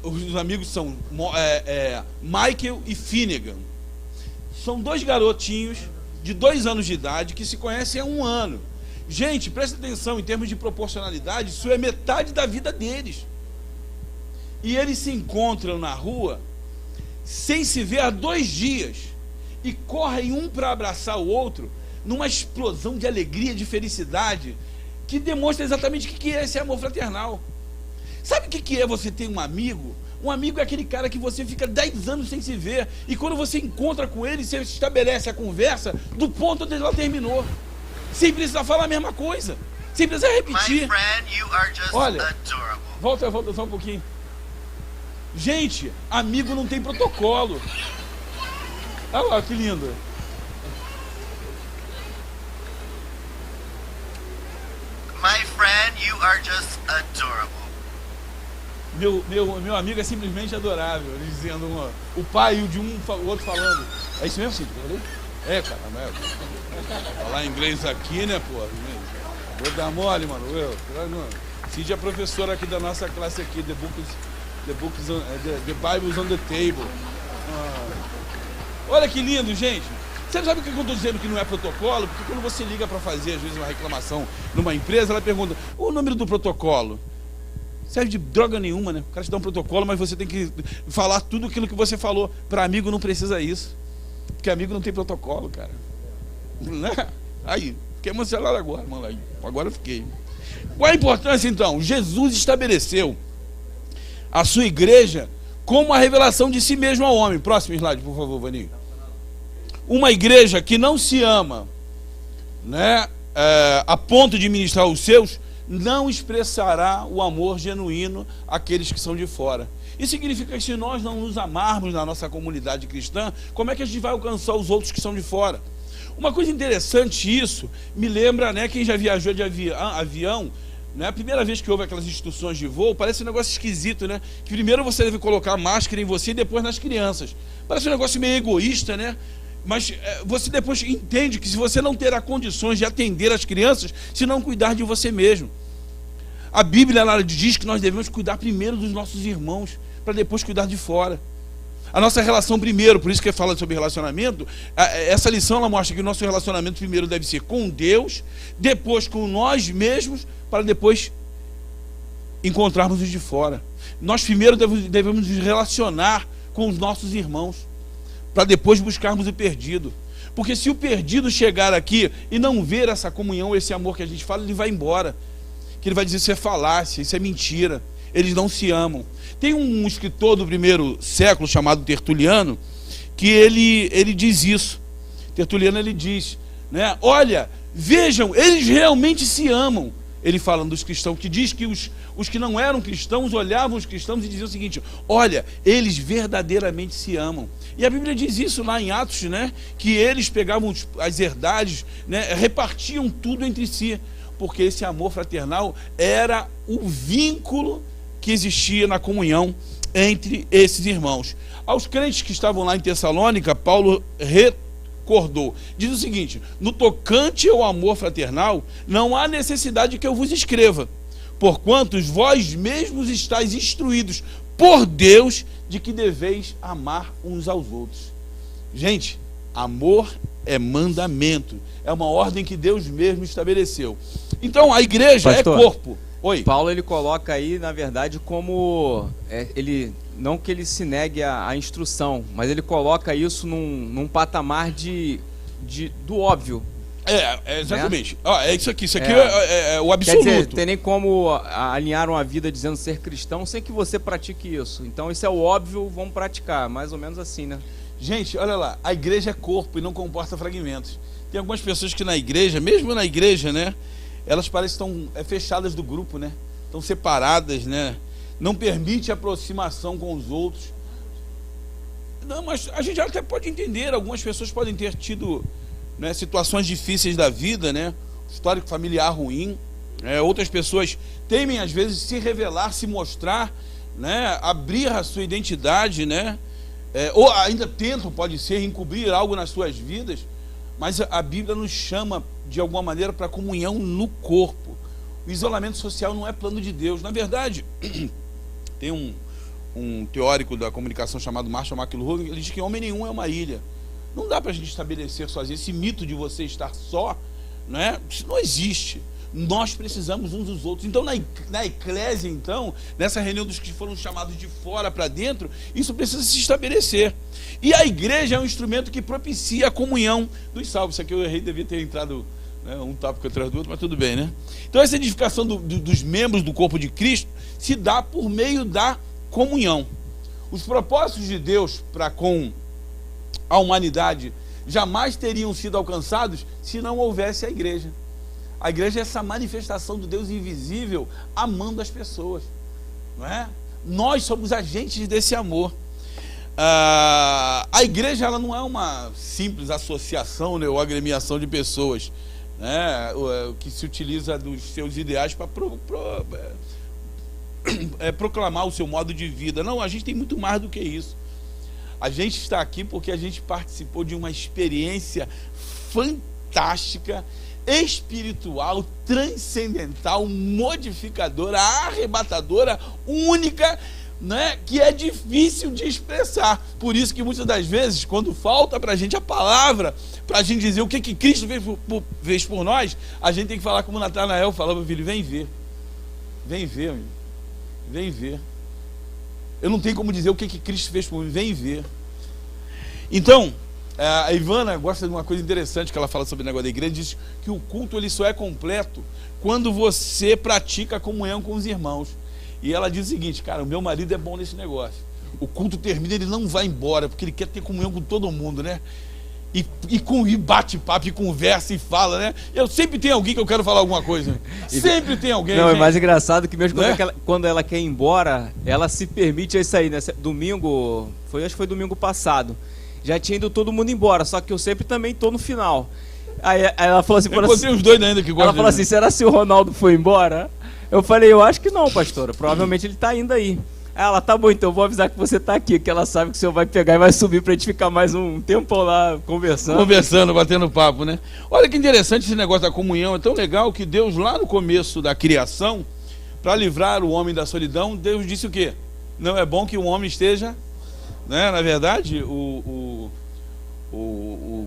Os amigos são Michael e Finnegan. São 2 garotinhos de 2 anos de idade que se conhecem há 1 ano. Gente, presta atenção, em termos de proporcionalidade, isso é metade da vida deles. E eles se encontram na rua sem se ver há 2 dias e correm um para abraçar o outro numa explosão de alegria, de felicidade, que demonstra exatamente o que é esse amor fraternal. Sabe o que é você ter um amigo? Um amigo é aquele cara que você fica 10 anos sem se ver, e quando você encontra com ele, você estabelece a conversa do ponto onde ela terminou, sem precisar falar a mesma coisa, sem precisar repetir. Olha, volta só um pouquinho. Gente, amigo não tem protocolo. Olha lá, que lindo. My friend, you are just adorable. Meu amigo é simplesmente adorável. Ele dizendo o pai e o outro falando. É isso mesmo, Cid? Cara, falar inglês aqui, né, pô? Vou dar mole, mano. Cid é a professora aqui da nossa classe aqui, The Bibles on the Table. Olha que lindo, gente. Você sabe o que eu estou dizendo que não é protocolo? Porque quando você liga para fazer, às vezes, uma reclamação numa empresa, ela pergunta, o número do protocolo? Serve de droga nenhuma, né? O cara te dá um protocolo, mas você tem que falar tudo aquilo que você falou. Para amigo não precisa isso. Porque amigo não tem protocolo, cara. Né? Aí, fiquei emocionado agora, mano. Agora eu fiquei. Qual a importância, então? Jesus estabeleceu a sua igreja como a revelação de si mesmo ao homem. Próximo slide, por favor, Vaninho. Uma igreja que não se ama, né, a ponto de ministrar os seus, não expressará o amor genuíno àqueles que são de fora. Isso significa que se nós não nos amarmos na nossa comunidade cristã, como é que a gente vai alcançar os outros que são de fora? Uma coisa interessante isso, me lembra, né, quem já viajou de avião, né, a primeira vez que houve aquelas instruções de voo, parece um negócio esquisito, né? Que primeiro você deve colocar máscara em você e depois nas crianças. Parece um negócio meio egoísta, né? Mas você depois entende que se você não terá condições de atender as crianças, se não cuidar de você mesmo. A Bíblia ela diz que nós devemos cuidar primeiro dos nossos irmãos, para depois cuidar de fora. A nossa relação primeiro, por isso que fala sobre relacionamento, essa lição ela mostra que o nosso relacionamento primeiro deve ser com Deus, depois com nós mesmos, para depois encontrarmos os de fora. Nós primeiro devemos nos relacionar com os nossos irmãos, para depois buscarmos o perdido. Porque se o perdido chegar aqui e não ver essa comunhão, esse amor que a gente fala, ele vai embora. Que ele vai dizer, isso é falácia, isso é mentira. Eles não se amam. Tem um escritor do primeiro século chamado Tertuliano, que ele diz isso. Tertuliano ele diz, né? Olha, vejam, eles realmente se amam. Ele falando dos cristãos, que diz que os que não eram cristãos olhavam os cristãos e diziam o seguinte, olha, eles verdadeiramente se amam. E a Bíblia diz isso lá em Atos, né? Que eles pegavam as herdades, né? Repartiam tudo entre si, porque esse amor fraternal era o vínculo que existia na comunhão entre esses irmãos. Aos crentes que estavam lá em Tessalônica, Paulo recordou, diz o seguinte, no tocante ao amor fraternal, não há necessidade que eu vos escreva, porquanto vós mesmos estáis instruídos por Deus de que deveis amar uns aos outros. Gente, amor é mandamento, é uma ordem que Deus mesmo estabeleceu. Então a igreja Pastor, é corpo. Oi. Paulo ele coloca aí, na verdade, como ele não que ele se negue a instrução, mas ele coloca isso num patamar do óbvio. Exatamente. Né? É isso aqui é o absoluto. Quer dizer, tem nem como alinhar uma vida dizendo ser cristão sem que você pratique isso. Então isso é o óbvio, vamos praticar, mais ou menos assim, né? Gente, olha lá, a igreja é corpo e não comporta fragmentos. Tem algumas pessoas que na igreja, mesmo na igreja, né, elas parecem estão fechadas do grupo, né? Estão separadas, né? Não permite aproximação com os outros. Não, mas a gente até pode entender, algumas pessoas podem ter tido, né, situações difíceis da vida, né? Histórico familiar ruim. Outras pessoas temem às vezes se revelar, se mostrar, né? Abrir a sua identidade, né? Ou ainda tentam, pode ser, encobrir algo nas suas vidas. Mas a Bíblia nos chama, de alguma maneira, para a comunhão no corpo. O isolamento social não é plano de Deus. Na verdade, tem um teórico da comunicação chamado Marshall McLuhan, ele diz que homem nenhum é uma ilha. Não dá para a gente estabelecer sozinho. Esse mito de você estar só, né? Isso não existe. Nós precisamos uns dos outros. Então, na eclésia, então, nessa reunião dos que foram chamados de fora para dentro, isso precisa se estabelecer. E a igreja é um instrumento que propicia a comunhão dos salvos. Isso aqui eu errei, devia ter entrado, né, um tópico atrás do outro, mas tudo bem, né? Então, essa edificação dos membros do corpo de Cristo se dá por meio da comunhão. Os propósitos de Deus para com a humanidade jamais teriam sido alcançados se não houvesse a igreja. A igreja é essa manifestação do Deus invisível amando as pessoas, não é? Nós somos agentes desse amor. A igreja ela não é uma simples associação, né, ou agremiação de pessoas, né, que se utiliza dos seus ideais para proclamar o seu modo de vida. Não, a gente tem muito mais do que isso. A gente está aqui porque a gente participou de uma experiência fantástica espiritual, transcendental, modificadora, arrebatadora, única, né, que é difícil de expressar. Por isso que muitas das vezes, quando falta para a gente a palavra, para a gente dizer o que Cristo fez por nós, a gente tem que falar como Natanael falava, meu filho, vem ver, amigo. Vem ver. Eu não tenho como dizer o que Cristo fez por mim, vem ver. Então, a Ivana gosta de uma coisa interessante que ela fala sobre o negócio da igreja, diz que o culto ele só é completo quando você pratica a comunhão com os irmãos. E ela diz o seguinte, cara, o meu marido é bom nesse negócio. O culto termina, ele não vai embora, porque ele quer ter comunhão com todo mundo, né? E bate papo, e conversa, e fala, né? Eu sempre tenho alguém que eu quero falar alguma coisa. Sempre tem alguém. Não, gente. é mais engraçado que mesmo Né? quando ela quer ir embora, ela se permite isso aí, né? Domingo, acho que foi domingo passado. Já tinha ido todo mundo embora, só que eu sempre também tô no final. Aí ela falou assim... Eu encontrei os dois ainda que gostam. Ela falou assim, será se o Ronaldo foi embora? Eu falei, eu acho que não, pastora. Provavelmente ele tá indo aí. Ela, tá bom, então eu vou avisar que você tá aqui, que ela sabe que o senhor vai pegar e vai subir pra gente ficar mais um tempo lá conversando. Batendo papo, né? Olha que interessante esse negócio da comunhão. É tão legal que Deus, lá no começo da criação, para livrar o homem da solidão, Deus disse o quê? Não é bom que o homem esteja... Né? Na verdade, o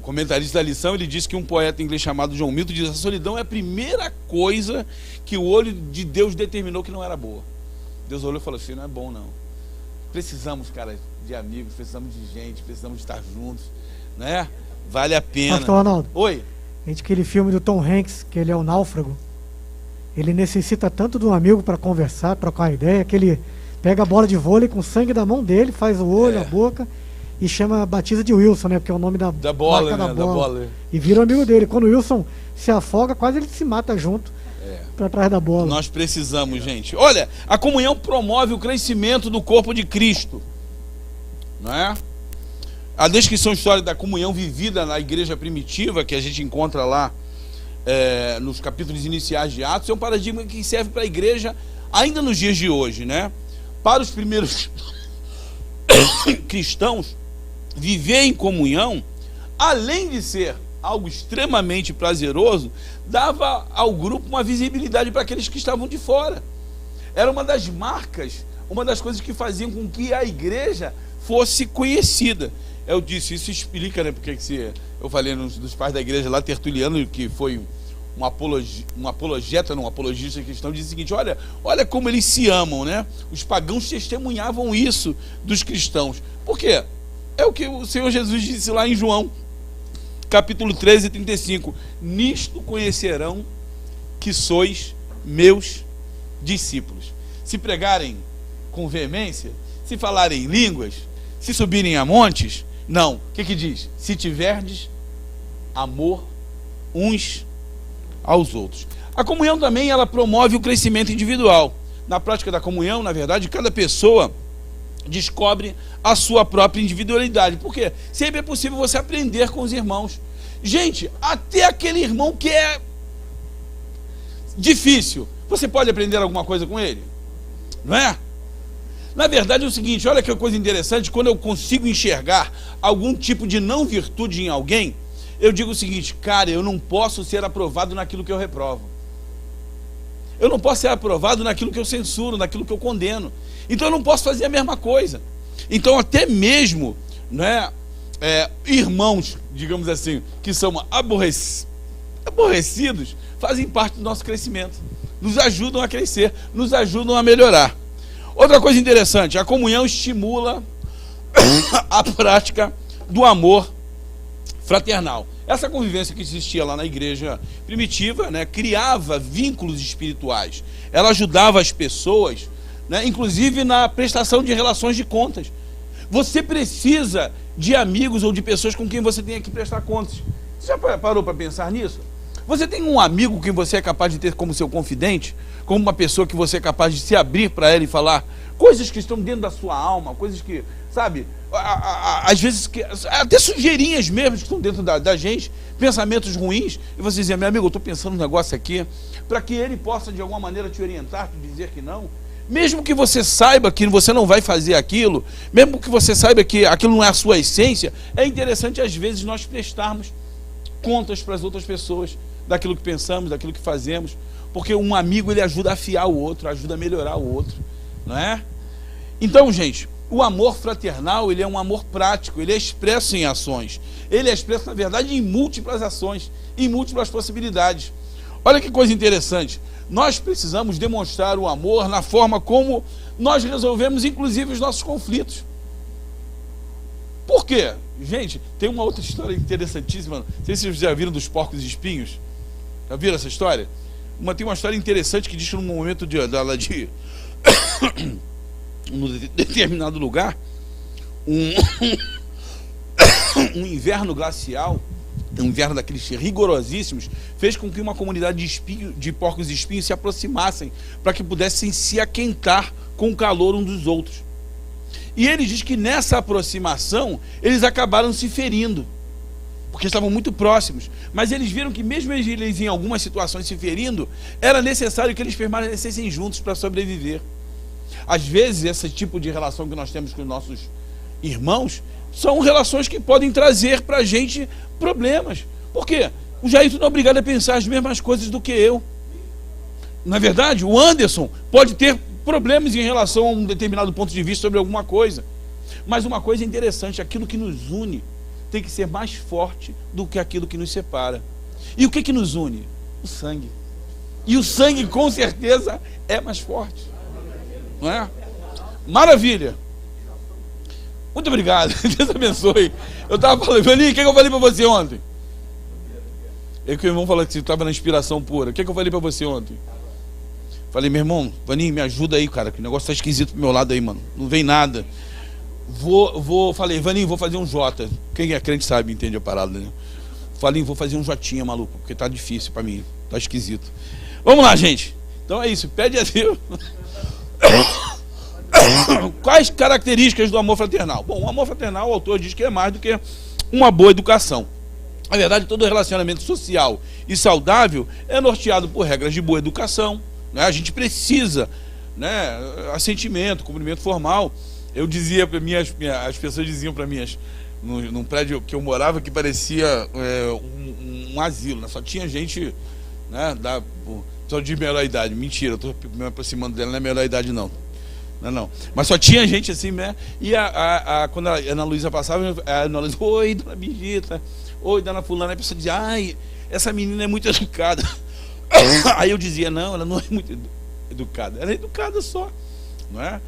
comentarista da lição, ele disse que um poeta inglês chamado John Milton diz: a solidão é a primeira coisa que o olho de Deus determinou que não era boa. Deus olhou e falou assim, não é bom não. Precisamos, cara, de amigos, precisamos de gente, precisamos de estar juntos, né? Vale a pena. Pastor Ronaldo. Oi. Gente, aquele filme do Tom Hanks, que ele é o náufrago, ele necessita tanto de um amigo para conversar, trocar uma ideia, que ele pega a bola de vôlei com sangue da mão dele, faz o olho, a boca e batiza de Wilson, né? Porque é o nome da bola, marca né? da bola. Da bola. E vira um amigo dele. Quando o Wilson se afoga, quase ele se mata junto para trás da bola. Nós precisamos, gente. Olha, a comunhão promove o crescimento do corpo de Cristo. Não é? A descrição histórica da comunhão vivida na igreja primitiva, que a gente encontra lá nos capítulos iniciais de Atos, é um paradigma que serve para a igreja ainda nos dias de hoje, né? Para os primeiros cristãos, viver em comunhão, além de ser algo extremamente prazeroso, dava ao grupo uma visibilidade para aqueles que estavam de fora. Era uma das marcas, uma das coisas que faziam com que a igreja fosse conhecida. Eu disse, isso explica, né, porque eu falei dos pais da igreja lá, Tertuliano, que foi um apologista cristão, diz o seguinte, olha como eles se amam, né? Os pagãos testemunhavam isso dos cristãos. Por quê? É o que o Senhor Jesus disse lá em João, capítulo 13, 35. Nisto conhecerão que sois meus discípulos. Se pregarem com veemência, se falarem em línguas, se subirem a montes, não. O que diz? Se tiverdes amor uns aos outros. A comunhão também, ela promove o crescimento individual. Na prática da comunhão, na verdade, cada pessoa descobre a sua própria individualidade. Por quê? Sempre é possível você aprender com os irmãos. Gente, até aquele irmão que é difícil, você pode aprender alguma coisa com ele? Não é? Na verdade é o seguinte, olha que coisa interessante, quando eu consigo enxergar algum tipo de não virtude em alguém, eu digo o seguinte, cara, eu não posso ser aprovado naquilo que eu reprovo. Eu não posso ser aprovado naquilo que eu censuro, naquilo que eu condeno. Então eu não posso fazer a mesma coisa. Então até mesmo, né, irmãos, digamos assim, que são aborrecidos, fazem parte do nosso crescimento. Nos ajudam a crescer, nos ajudam a melhorar. Outra coisa interessante, a comunhão estimula a prática do amor fraternal. Essa convivência que existia lá na igreja primitiva, né, criava vínculos espirituais. Ela ajudava as pessoas, né, inclusive na prestação de relações de contas. Você precisa de amigos ou de pessoas com quem você tenha que prestar contas. Você já parou para pensar nisso? Você tem um amigo que você é capaz de ter como seu confidente? Como uma pessoa que você é capaz de se abrir para ela e falar coisas que estão dentro da sua alma, coisas que, sabe, às vezes, até sujeirinhas mesmo que estão dentro da gente, pensamentos ruins, e você dizer, meu amigo, eu estou pensando um negócio aqui, para que ele possa de alguma maneira te orientar, te dizer que não, mesmo que você saiba que você não vai fazer aquilo, mesmo que você saiba que aquilo não é a sua essência, é interessante às vezes nós prestarmos contas para as outras pessoas, daquilo que pensamos, daquilo que fazemos, porque um amigo, ele ajuda a afiar o outro, ajuda a melhorar o outro, não é? Então, gente, o amor fraternal, ele é um amor prático, ele é expresso em ações, ele é expresso, na verdade, em múltiplas ações, em múltiplas possibilidades. Olha que coisa interessante, nós precisamos demonstrar o amor na forma como nós resolvemos, inclusive, os nossos conflitos. Por quê? Gente, tem uma outra história interessantíssima, não sei se vocês já viram dos porcos e espinhos, já viram essa história? Tem uma história interessante que diz que num momento num determinado lugar, um inverno glacial, um inverno daqueles rigorosíssimos, fez com que uma comunidade de porcos e espinhos se aproximassem para que pudessem se aquentar com o calor uns dos outros. E ele diz que nessa aproximação eles acabaram se ferindo, porque estavam muito próximos, mas eles viram que mesmo eles em algumas situações se ferindo, era necessário que eles permanecessem juntos para sobreviver. Às vezes esse tipo de relação que nós temos com os nossos irmãos são relações que podem trazer para a gente problemas. Por quê? O Jair não é obrigado a pensar as mesmas coisas do que eu. Na verdade, o Anderson pode ter problemas em relação a um determinado ponto de vista sobre alguma coisa, mas uma coisa interessante, aquilo que nos une tem que ser mais forte do que aquilo que nos separa. E o que nos une? O sangue. E o sangue com certeza é mais forte, não é? Maravilha. Muito obrigado, Deus abençoe. Eu estava falando, Vaninho, o que eu falei para você ontem? É que o irmão falou que você estava na inspiração pura. O que eu falei para você ontem? Falei, meu irmão, Vaninho, me ajuda aí, cara, que o negócio tá esquisito pro meu lado aí, mano. Não vem nada. Falei, Vaninho, vou fazer um J. Quem é crente sabe, entende a parada, né? Falei, vou fazer um Jotinha, maluco, porque tá difícil pra mim, tá esquisito. Vamos lá, gente. Então é isso, pede a Deus. Quais características do amor fraternal? Bom, o amor fraternal, o autor diz que é mais do que uma boa educação. Na verdade, todo relacionamento social e saudável é norteado por regras de boa educação, né? A gente precisa, né, assentimento, cumprimento formal. Eu dizia para as pessoas diziam para mim, num prédio que eu morava, que parecia um asilo, né? Só tinha gente, né, só de melhor idade. Mentira, eu estou me aproximando dela, não é melhor idade não. Não. Mas só tinha gente assim, né? E quando a Ana Luísa passava, a Ana Luísa, oi, dona Birgita, oi, dona fulana, a pessoa dizia, ai, essa menina é muito educada. Aí eu dizia, não, ela não é muito educada, ela é educada só, não é?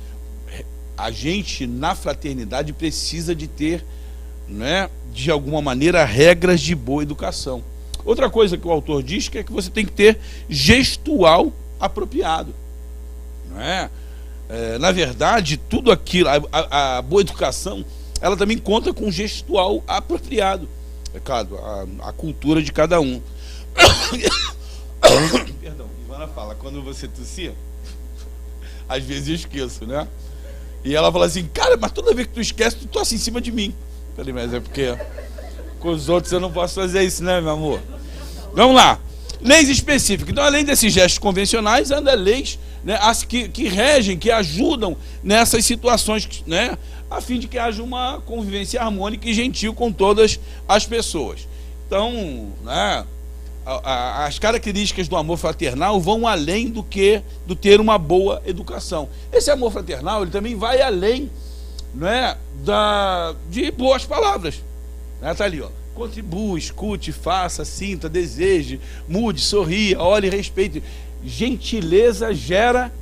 A gente, na fraternidade, precisa de ter, né, de alguma maneira, regras de boa educação. Outra coisa que o autor diz que é que você tem que ter gestual apropriado, não é? Na verdade, tudo aquilo, a boa educação, ela também conta com gestual apropriado. É claro, a cultura de cada um. Perdão, Ivana fala, quando você tossia, às vezes eu esqueço, né? E ela fala assim, cara, mas toda vez que tu esquece, tu tosse em cima de mim. Eu falei, mas é porque com os outros eu não posso fazer isso, né, meu amor? Vamos lá. Leis específicas. Então, além desses gestos convencionais, ainda leis, né, que regem, que ajudam nessas situações, né, a fim de que haja uma convivência harmônica e gentil com todas as pessoas. Então, né, as características do amor fraternal vão além do ter uma boa educação. Esse amor fraternal, ele também vai além, né, de boas palavras. Tá ali, ó. Contribua, escute, faça, sinta, deseje, mude, sorria, olhe e respeite. Gentileza gera.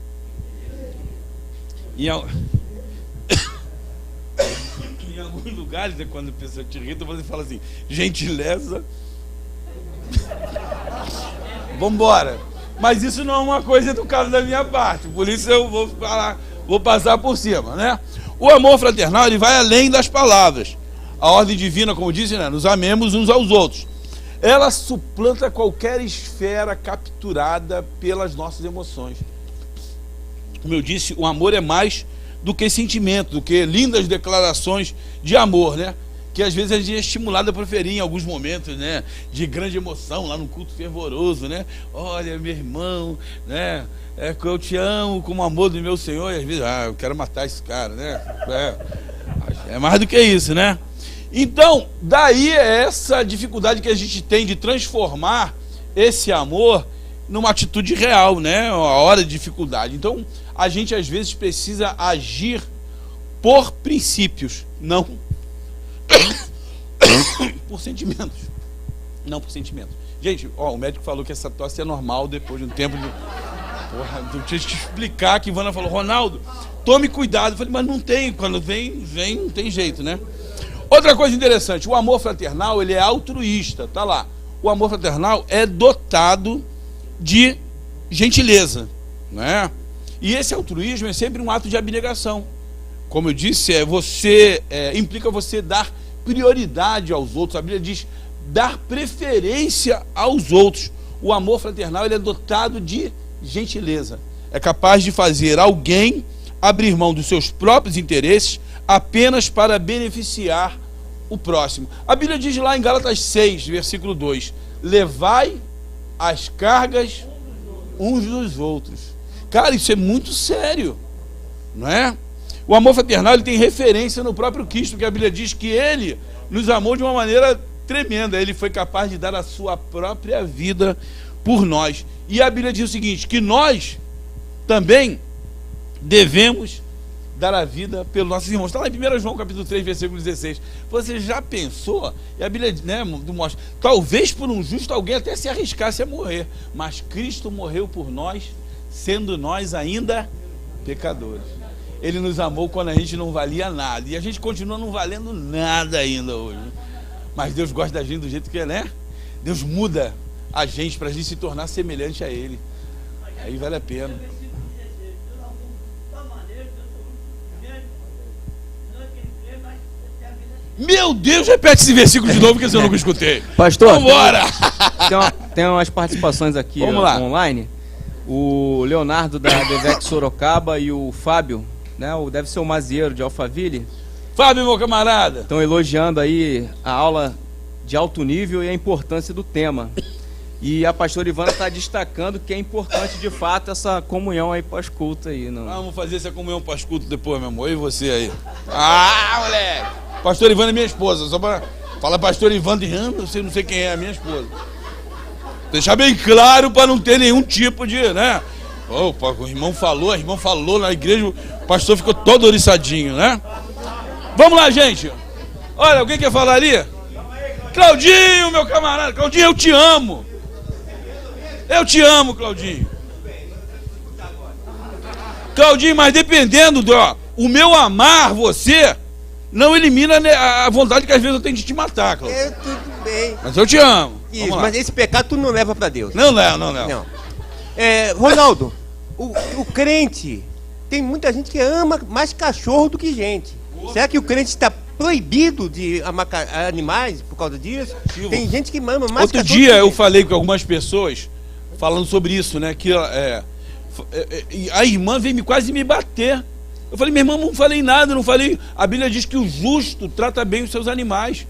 Em alguns lugares, né, quando a pessoa te irrita, você fala assim, gentileza. Vambora. Mas isso não é uma coisa educada da minha parte, por isso eu vou passar por cima, né? O amor fraternal, ele vai além das palavras. A ordem divina, como disse, né, nos amemos uns aos outros. Ela suplanta qualquer esfera capturada pelas nossas emoções. Como eu disse, o amor é mais do que sentimento, do que lindas declarações de amor, né? Que às vezes a gente é estimulado a proferir em alguns momentos, né, de grande emoção, lá no culto fervoroso, né? Olha, meu irmão, né? Que eu te amo como o amor do meu Senhor, e às vezes, eu quero matar esse cara, né? É mais do que isso, né? Então, daí é essa dificuldade que a gente tem de transformar esse amor numa atitude real, né? A hora de dificuldade. Então, a gente às vezes precisa agir por princípios, não por sentimentos. Não por sentimentos. Gente, o médico falou que essa tosse é normal depois de um tempo de... Porra, eu tinha que explicar que Ivana falou, Ronaldo, tome cuidado. Eu falei, mas não tem, quando vem, não tem jeito, né? Outra coisa interessante, o amor fraternal, ele é altruísta, tá lá. O amor fraternal é dotado de gentileza, né? E esse altruísmo é sempre um ato de abnegação. Como eu disse, implica você dar prioridade aos outros. A Bíblia diz dar preferência aos outros. O amor fraternal, ele é dotado de gentileza. É capaz de fazer alguém abrir mão dos seus próprios interesses apenas para beneficiar o próximo. A Bíblia diz lá em Gálatas 6, versículo 2: levai as cargas uns dos outros. Cara, isso é muito sério, não é? O amor fraternal, ele tem referência no próprio Cristo, que a Bíblia diz que ele nos amou de uma maneira tremenda. Ele foi capaz de dar a sua própria vida por nós. E a Bíblia diz o seguinte, que nós também devemos dar a vida pelos nossos irmãos. Está lá em 1 João capítulo 3, versículo 16. Você já pensou? E a Bíblia, né, mostra, talvez por um justo alguém até se arriscasse a morrer, mas Cristo morreu por nós, sendo nós ainda pecadores. Ele nos amou quando a gente não valia nada, e a gente continua não valendo nada ainda hoje. Mas Deus gosta da gente do jeito que é, né? Deus muda a gente para a gente se tornar semelhante a Ele. Aí vale a pena. Meu Deus, repete esse versículo de novo que eu nunca escutei. Pastor, vambora! Tem umas participações aqui online. O Leonardo da Devec Sorocaba e o Fábio, né? Deve ser o Mazieiro de Alphaville. Fábio, meu camarada. Estão elogiando aí a aula de alto nível e a importância do tema. E a pastora Ivana está destacando que é importante de fato essa comunhão aí pós-culto aí. Não? Vamos fazer essa comunhão pós-culto depois, meu amor. Eu e você aí. Ah, moleque! Pastor Ivana é minha esposa. Só para falar pastor Ivana, eu não sei quem é a minha esposa. Deixar bem claro para não ter nenhum tipo de, né? Opa, o irmão falou na igreja, o pastor ficou todo oriçadinho, né? Vamos lá, gente. Olha, alguém quer falar ali? Claudinho, meu camarada. Claudinho, eu te amo. Eu te amo, Claudinho. Claudinho, mas dependendo o meu amar você não elimina a vontade que às vezes eu tenho de te matar, Claudinho. Tudo bem. Mas eu te amo. Isso, mas esse pecado tu não leva para Deus. Não. Ronaldo, o crente, tem muita gente que ama mais cachorro do que gente. Será que o crente está proibido de amar animais por causa disso? Tem gente que ama mais Outro cachorro. dia eu falei com algumas pessoas falando sobre isso, né? Que a irmã veio quase me bater. Eu falei, minha irmã, não falei nada, não falei. A Bíblia diz que o justo trata bem os seus animais.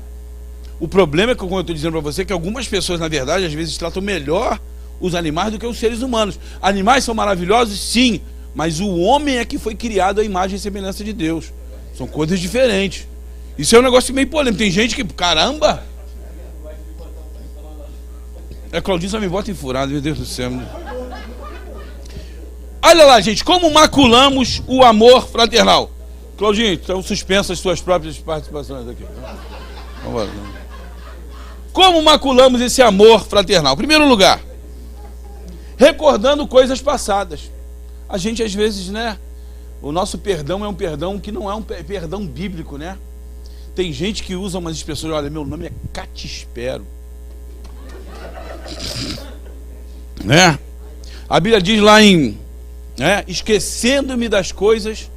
O problema é que, como eu estou dizendo para você, que algumas pessoas, na verdade, às vezes tratam melhor os animais do que os seres humanos. Animais são maravilhosos, sim, mas o homem é que foi criado à imagem e semelhança de Deus. São coisas diferentes. Isso é um negócio meio polêmico. Tem gente que, caramba! Claudinho só me bota em furado, meu Deus do céu. Olha lá, gente, como maculamos o amor fraternal. Claudinho, estão suspensas as suas próprias participações aqui. Vamos lá. Como maculamos esse amor fraternal? Em primeiro lugar, recordando coisas passadas. A gente às vezes, né? O nosso perdão é um perdão que não é um perdão bíblico, né? Tem gente que usa umas expressões, olha, meu nome é Catispero. Né? A Bíblia diz lá em, né, esquecendo-me das coisas.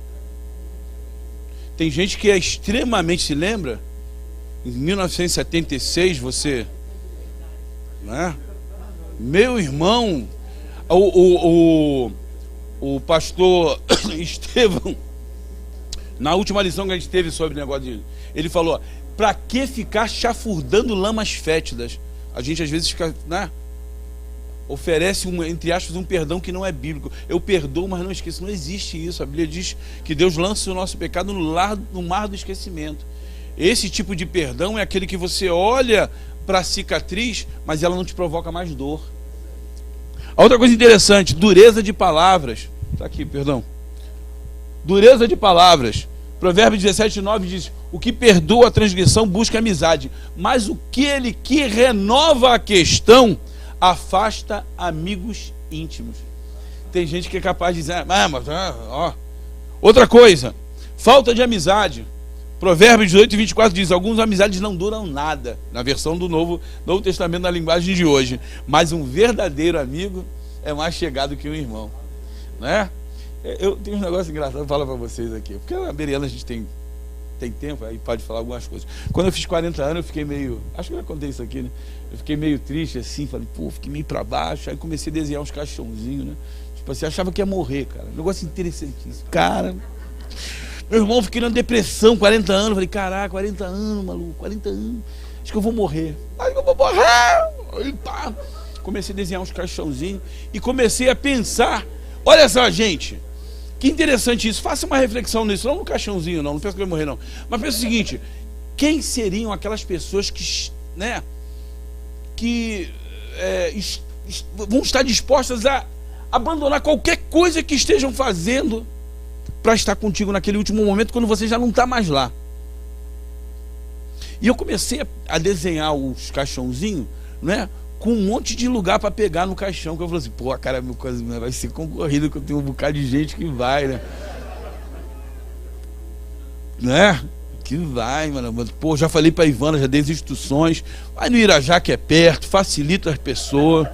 Tem gente que é extremamente, se lembra? Em 1976, você, né? Meu irmão, o pastor Estevão, na última lição que a gente teve sobre o negócio dele, ele falou, para que ficar chafurdando lamas fétidas? A gente às vezes fica, né? Oferece, entre aspas, um perdão que não é bíblico. Eu perdoo, mas não esqueço. Não existe isso. A Bíblia diz que Deus lança o nosso pecado no mar do esquecimento. Esse tipo de perdão é aquele que você olha para a cicatriz, mas ela não te provoca mais dor. A outra coisa interessante, dureza de palavras. Está aqui, perdão. Dureza de palavras. Provérbios 17:9 diz: o que perdoa a transgressão busca amizade, mas aquele que renova a questão afasta amigos íntimos. Tem gente que é capaz de dizer, ó. Outra coisa, falta de amizade. Provérbios 18:24 diz: algumas amizades não duram nada, na versão do Novo Testamento, na linguagem de hoje, mas um verdadeiro amigo é mais chegado que um irmão, né? Eu tenho um negócio engraçado para falar para vocês aqui, porque a Beriana a gente tem tempo, aí pode falar algumas coisas. Quando eu fiz 40 anos, eu fiquei meio, acho que eu já contei isso aqui, né? Eu fiquei meio triste assim, falei, pô, fiquei meio para baixo, aí comecei a desenhar uns caixãozinhos, né? Tipo assim, achava que ia morrer, cara. Um negócio interessantíssimo. Cara, meu irmão fiquei na depressão, 40 anos, falei, caraca, 40 anos, maluco, 40 anos, acho que eu vou morrer. Acho que eu vou morrer! Aí, pá, comecei a desenhar uns caixãozinhos e comecei a pensar, olha só, gente, que interessante isso, faça uma reflexão nisso, não no caixãozinho, não pensa que eu vou morrer, não. Mas pensa o seguinte, quem seriam aquelas pessoas que, né, que vão estar dispostas a abandonar qualquer coisa que estejam fazendo para estar contigo naquele último momento, quando você já não está mais lá? E eu comecei a desenhar os caixãozinhos, né, com um monte de lugar para pegar no caixão, que eu falei assim, pô, cara, meu casamento vai ser concorrido, que eu tenho um bocado de gente que vai, né? Que vai, mano. Pô, já falei pra Ivana, já dei as instruções, vai no Irajá, que é perto, facilita as pessoas.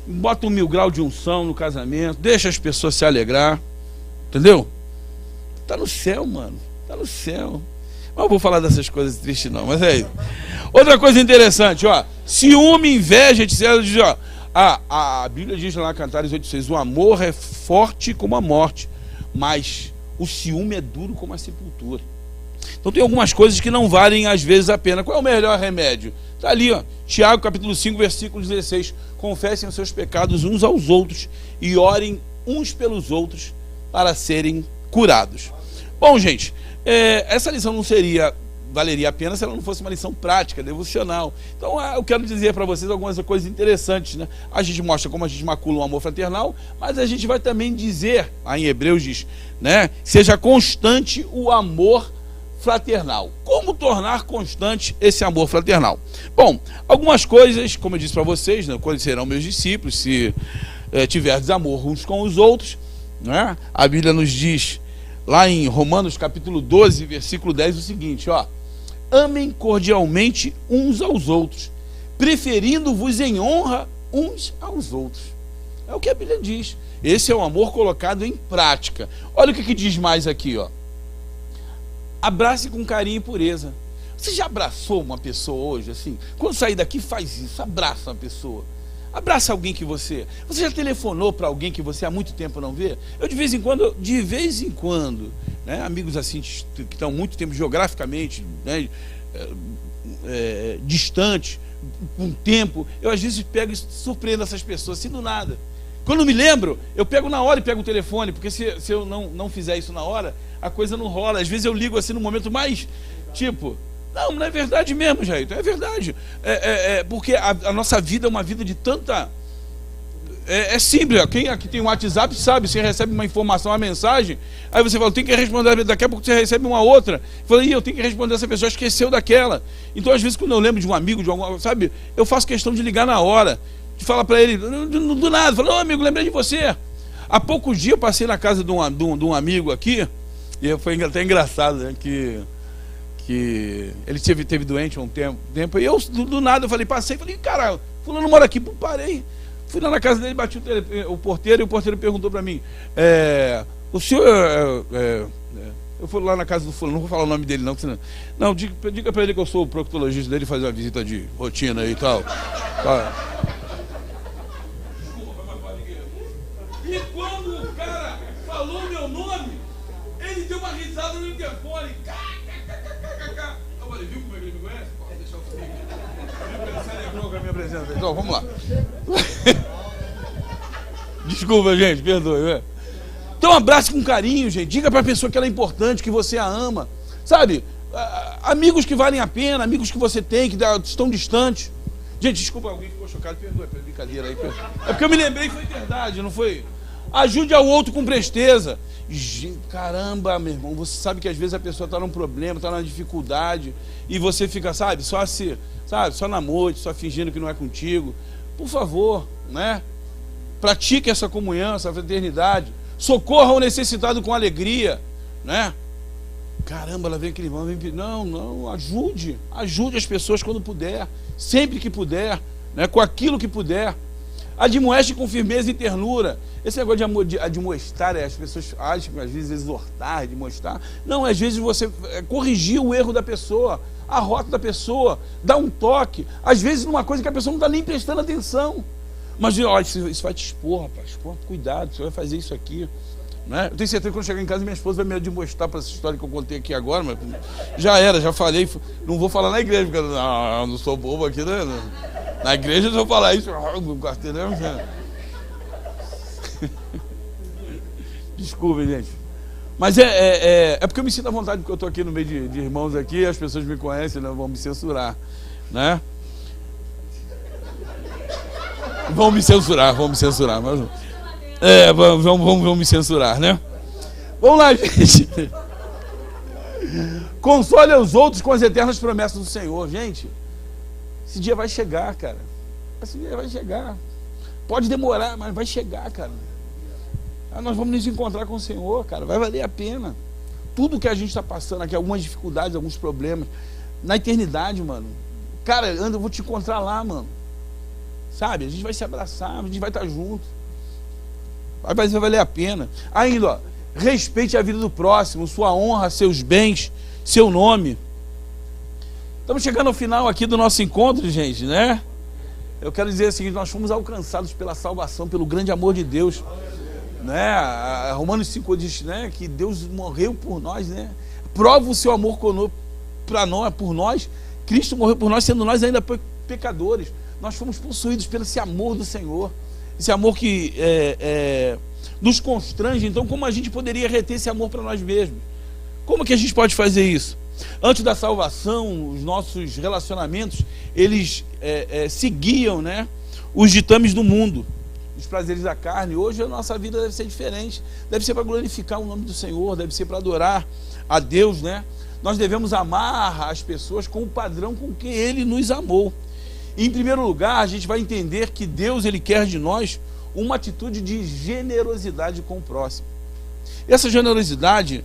Bota 1.000 graus de unção no casamento, deixa as pessoas se alegrar, entendeu? Tá no céu, mano, tá no céu. Mas eu vou falar dessas coisas tristes não, mas é isso. Outra coisa interessante, ó, ciúme, inveja, etc. Diz, ó, a Bíblia diz lá, Cantares 8:6, o amor é forte como a morte, mas o ciúme é duro como a sepultura. Então tem algumas coisas que não valem às vezes a pena. Qual é o melhor remédio? Está ali, ó, Tiago capítulo 5, versículo 16, confessem os seus pecados uns aos outros e orem uns pelos outros para serem curados. Bom, gente, essa lição não valeria a pena se ela não fosse uma lição prática, devocional. Então eu quero dizer para vocês algumas coisas interessantes, né? A gente mostra como a gente macula o amor fraternal, mas a gente vai também dizer, aí em Hebreus diz, né, seja constante o amor fraternal. Como tornar constante esse amor fraternal? Bom, algumas coisas, como eu disse para vocês, né, conhecerão meus discípulos se tiverdes amor uns com os outros, né? A Bíblia nos diz lá em Romanos capítulo 12, versículo 10, o seguinte, ó: amem cordialmente uns aos outros, preferindo-vos em honra uns aos outros. É o que a Bíblia diz. Esse é o amor colocado em prática. Olha o que diz mais aqui, ó: abrace com carinho e pureza. Você já abraçou uma pessoa hoje, assim? Quando sair daqui, faz isso, abraça uma pessoa. Abraça alguém que você já telefonou para alguém que você há muito tempo não vê? Eu de vez em quando, né, amigos assim que estão muito tempo geograficamente, né, distantes, com tempo, eu às vezes pego e surpreendo essas pessoas assim do nada. Quando eu me lembro, eu pego na hora e pego o telefone, porque se eu não fizer isso na hora, a coisa não rola. Às vezes eu ligo assim no momento mais, tipo, não é verdade mesmo, Jair, é verdade. Porque a nossa vida é uma vida de tanta... É simples, quem aqui tem um WhatsApp sabe, você recebe uma informação, uma mensagem, aí você fala, tem que responder, daqui a pouco você recebe uma outra, fala, eu tenho que responder, essa pessoa esqueceu daquela. Então às vezes quando eu lembro de um amigo, sabe, eu faço questão de ligar na hora, de falar para ele, do nada, falo, amigo, lembrei de você. Há poucos dias eu passei na casa de um amigo aqui, e foi até engraçado, né, que ele teve doente há um tempo, e eu do nada eu falei, cara, fulano mora aqui, parei, fui lá na casa dele, bati o porteiro, e o porteiro perguntou para mim, o senhor eu fui lá na casa do fulano, não vou falar o nome dele não, diga para ele que eu sou o proctologista dele, fazer uma visita de rotina aí e tal. E quando o cara falou meu nome, ele deu uma risada no interfone. Eu falei, viu como é que ele me conhece? Pode deixar eu subir aqui. Viu que ele celebrou com a minha presença? Então, vamos lá. Desculpa, gente, perdoe. Então, abrace com carinho, gente. Diga para a pessoa que ela é importante, que você a ama. Sabe? Amigos que valem a pena, amigos que você tem, que estão distantes. Gente, desculpa, alguém ficou chocado, perdoa pela brincadeira aí. É porque eu me lembrei que foi verdade, não foi? Ajude ao outro com presteza. Caramba, meu irmão, você sabe que às vezes a pessoa está num problema, está numa dificuldade, e você fica, sabe, só na noite, só fingindo que não é contigo. Por favor, né? Pratique essa comunhão, essa fraternidade. Socorra o necessitado com alegria, né? Caramba, lá vem aquele irmão, não, ajude as pessoas quando puder, sempre que puder, né? Com aquilo que puder. Admoeste com firmeza e ternura. Esse negócio de admoestar, as pessoas acham que às vezes exortar, admoestar. Não, às vezes você corrigir o erro da pessoa, a rota da pessoa, dar um toque, às vezes numa coisa que a pessoa não está nem prestando atenção. Mas olha, isso vai te expor, rapaz, cuidado, você vai fazer isso aqui. Né? Eu tenho certeza que quando chegar em casa minha esposa vai me admoestar para essa história que eu contei aqui agora, mas já falei, não vou falar na igreja, porque não sou bobo aqui, né? Na igreja eu vou falar isso, quarteirão. Desculpa, gente. Mas é porque eu me sinto à vontade, porque eu estou aqui no meio de irmãos aqui, as pessoas me conhecem, né? Vão me censurar, né? Vão me censurar, mas... vão me censurar, né? Vamos lá, gente. Console os outros com as eternas promessas do Senhor. Gente, esse dia vai chegar, cara. Esse dia vai chegar. Pode demorar, mas vai chegar, cara. Nós vamos nos encontrar com o Senhor, cara. Vai valer a pena. Tudo que a gente está passando aqui, algumas dificuldades, alguns problemas, na eternidade, mano. Cara, eu vou te encontrar lá, mano. Sabe? A gente vai se abraçar, a gente vai estar junto. Vai valer a pena. Ainda, ó, respeite a vida do próximo, sua honra, seus bens, seu nome. Estamos chegando ao final aqui do nosso encontro, gente, né? Eu quero dizer o seguinte: nós fomos alcançados pela salvação, pelo grande amor de Deus, né? Romanos 5 diz, né, que Deus morreu por nós, né? Prova o seu amor por nós. Cristo morreu por nós, sendo nós ainda pecadores. Nós fomos possuídos pelo esse amor do Senhor. Esse amor que nos constrange. Então, como a gente poderia reter esse amor para nós mesmos? Como que a gente pode fazer isso? Antes da salvação, os nossos relacionamentos, eles seguiam, né, os ditames do mundo, os prazeres da carne. Hoje a nossa vida deve ser diferente. Deve ser para glorificar o nome do Senhor, deve ser para adorar a Deus, né? Nós devemos amar as pessoas com o padrão com que Ele nos amou. Em primeiro lugar, a gente vai entender que Deus, Ele quer de nós uma atitude de generosidade com o próximo. Essa generosidade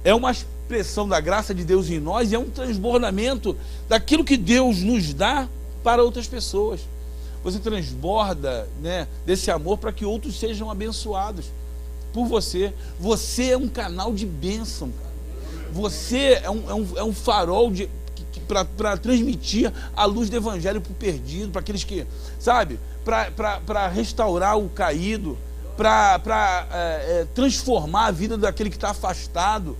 é uma expressão da graça de Deus em nós e é um transbordamento daquilo que Deus nos dá para outras pessoas. Você transborda, né, desse amor para que outros sejam abençoados por você. Você é um canal de bênção, cara. Você é um farol para transmitir a luz do evangelho para o perdido, para aqueles que, sabe, para restaurar o caído, para transformar a vida daquele que está afastado,